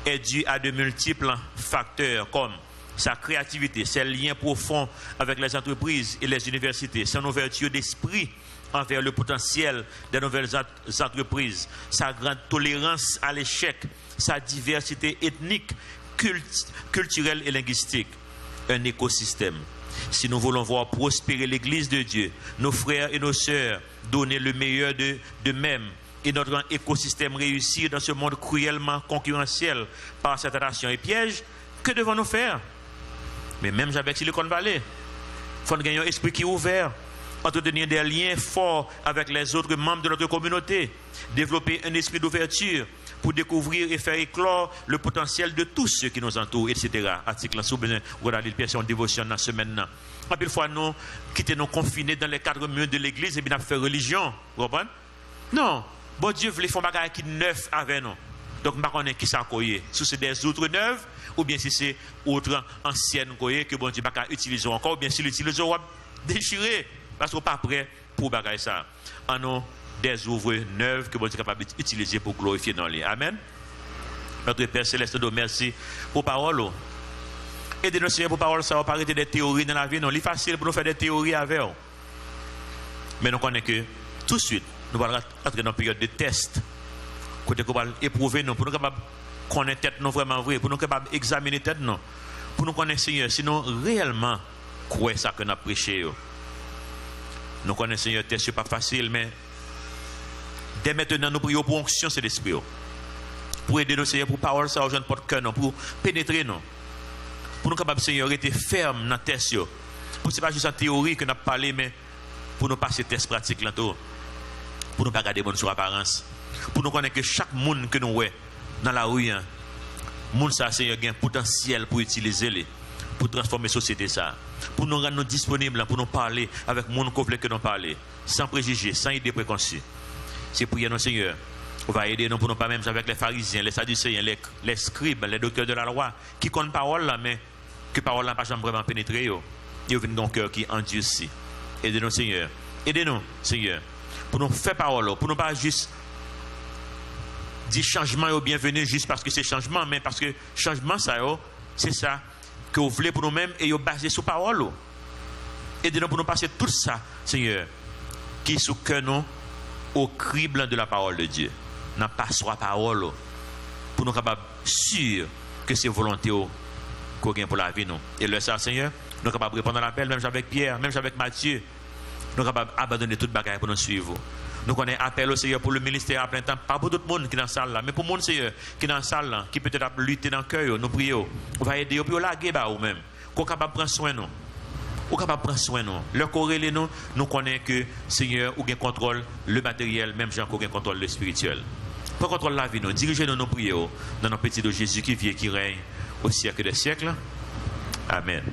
est dû à de multiples facteurs comme sa créativité, ses liens profonds avec les entreprises et les universités, son ouverture d'esprit envers le potentiel des nouvelles entreprises, sa grande tolérance à l'échec, sa diversité ethnique, culturelle et linguistique, un écosystème. Si nous voulons voir prospérer l'Église de Dieu, nos frères et nos sœurs donner le meilleur d'eux-mêmes et notre écosystème réussir dans ce monde cruellement concurrentiel par cette tentation et piège, que devons-nous faire? Mais même avec Silicon Valley, il faut gagner un esprit qui est ouvert, entretenir des liens forts avec les autres membres de notre communauté, développer un esprit d'ouverture pour découvrir et faire éclore le potentiel de tous ceux qui nous entourent, etc. Article sous besoin, regardez la dévotion dans la semaine. Pas une fois nous quitter nous confinés dans les 4 murs de l'église et bien faire religion, vous comprenez? Non, bon Dieu voulait faire des choses qui neuf avec nous. Donc, je ne sais pas qui ça coye. Si c'est des autres neuves, ou bien si c'est autres anciennes coye que bon Dieu va utiliser encore, ou bien si l'utiliser, on va déchirer. Parce qu'on n'est pas prêt pour bagailler ça. En nous, des ouvres neuves que bon Dieu est capable d'utiliser pour glorifier dans les. Amen. Notre Père Céleste, nous merci pour parole. Aidez-nous, Seigneur, pour parole, ça va pas arrêter des théories dans la vie. Non, c'est facile pour nous faire des théories avec eux. Mais nous connaissons que tout de suite, nous allons entrer dans une période de test. Côté qu'on va éprouver nous, pour nous capables connaître tête nous vraiment vrai, pour nous capables examiner tête nous, pour nous connaître Seigneur, sinon réellement quoi ça que nous avons prêché. Nous connaissons Seigneur, test n'est pas facile, mais dès maintenant nous prions pour onction de l'esprit, pour aider nous Seigneur, pour parole ça aux jeunes porte cœur, pour pénétrer nous, pour nous capables Seigneur rester ferme dans le test, pour c'est pas juste en théorie que nous avons parlé, mais pour nous passer test pratique là tout, pour nous pas garder bonne sur apparence. Pour nous connaître que chaque monde que nous voyons dans la rue, monde ça Seigneur a un potentiel pour utiliser les, pour transformer la société ça, pour nous rendre disponibles, pour nous parler avec le monde complet que nous parlons, sans préjugés, sans idées préconçues. C'est prier nos Seigneur. On va aider nous pour nous pas même avec les pharisiens, les sadducéens, les scribes, les docteurs de la loi, qui connaissent parole là, mais que parole là pas jamais vraiment pénétré. Ils ont un cœur qui endurci. Aidez-nous Seigneur. Aidez-nous Seigneur. Pour nous faire parole, pour nous pas juste dire changement est bienvenu juste parce que c'est changement, mais parce que changement ça c'est ça que vous voulez pour nous-mêmes et vous basé sur parole. Aidez-nous pour nous passer tout ça, Seigneur, qui est sous cœur nous au crible de la parole de Dieu. N'a pas soit parole pour nous capables sûr que c'est volonté qu'on gagne pour la vie nous. Et le ça, Seigneur, nous capables de répondre à l'appel, même avec Pierre, même avec Matthieu. Nous capables d'abandonner toute bagaille pour nous suivre. Nous connaissons appel au Seigneur pour le ministère à plein temps, pas pour tout le monde qui est dans la salle là, mais pour le monde Seigneur qui est dans la salle là, qui peut-être lutter dans le cœur, nous prions. On va aider, puis on la guérir ou même. Qu'on capable prendre soin nous. On capable prendre soin nous. Leur corrélé nous connaissons que Seigneur ou gain contrôle le matériel, même gens qu'on gain contrôle le spirituel. Pour contrôle la vie nous, dirigez-nous nos prières dans notre petit de Jésus qui vit et qui règne au siècle des siècles. Amen.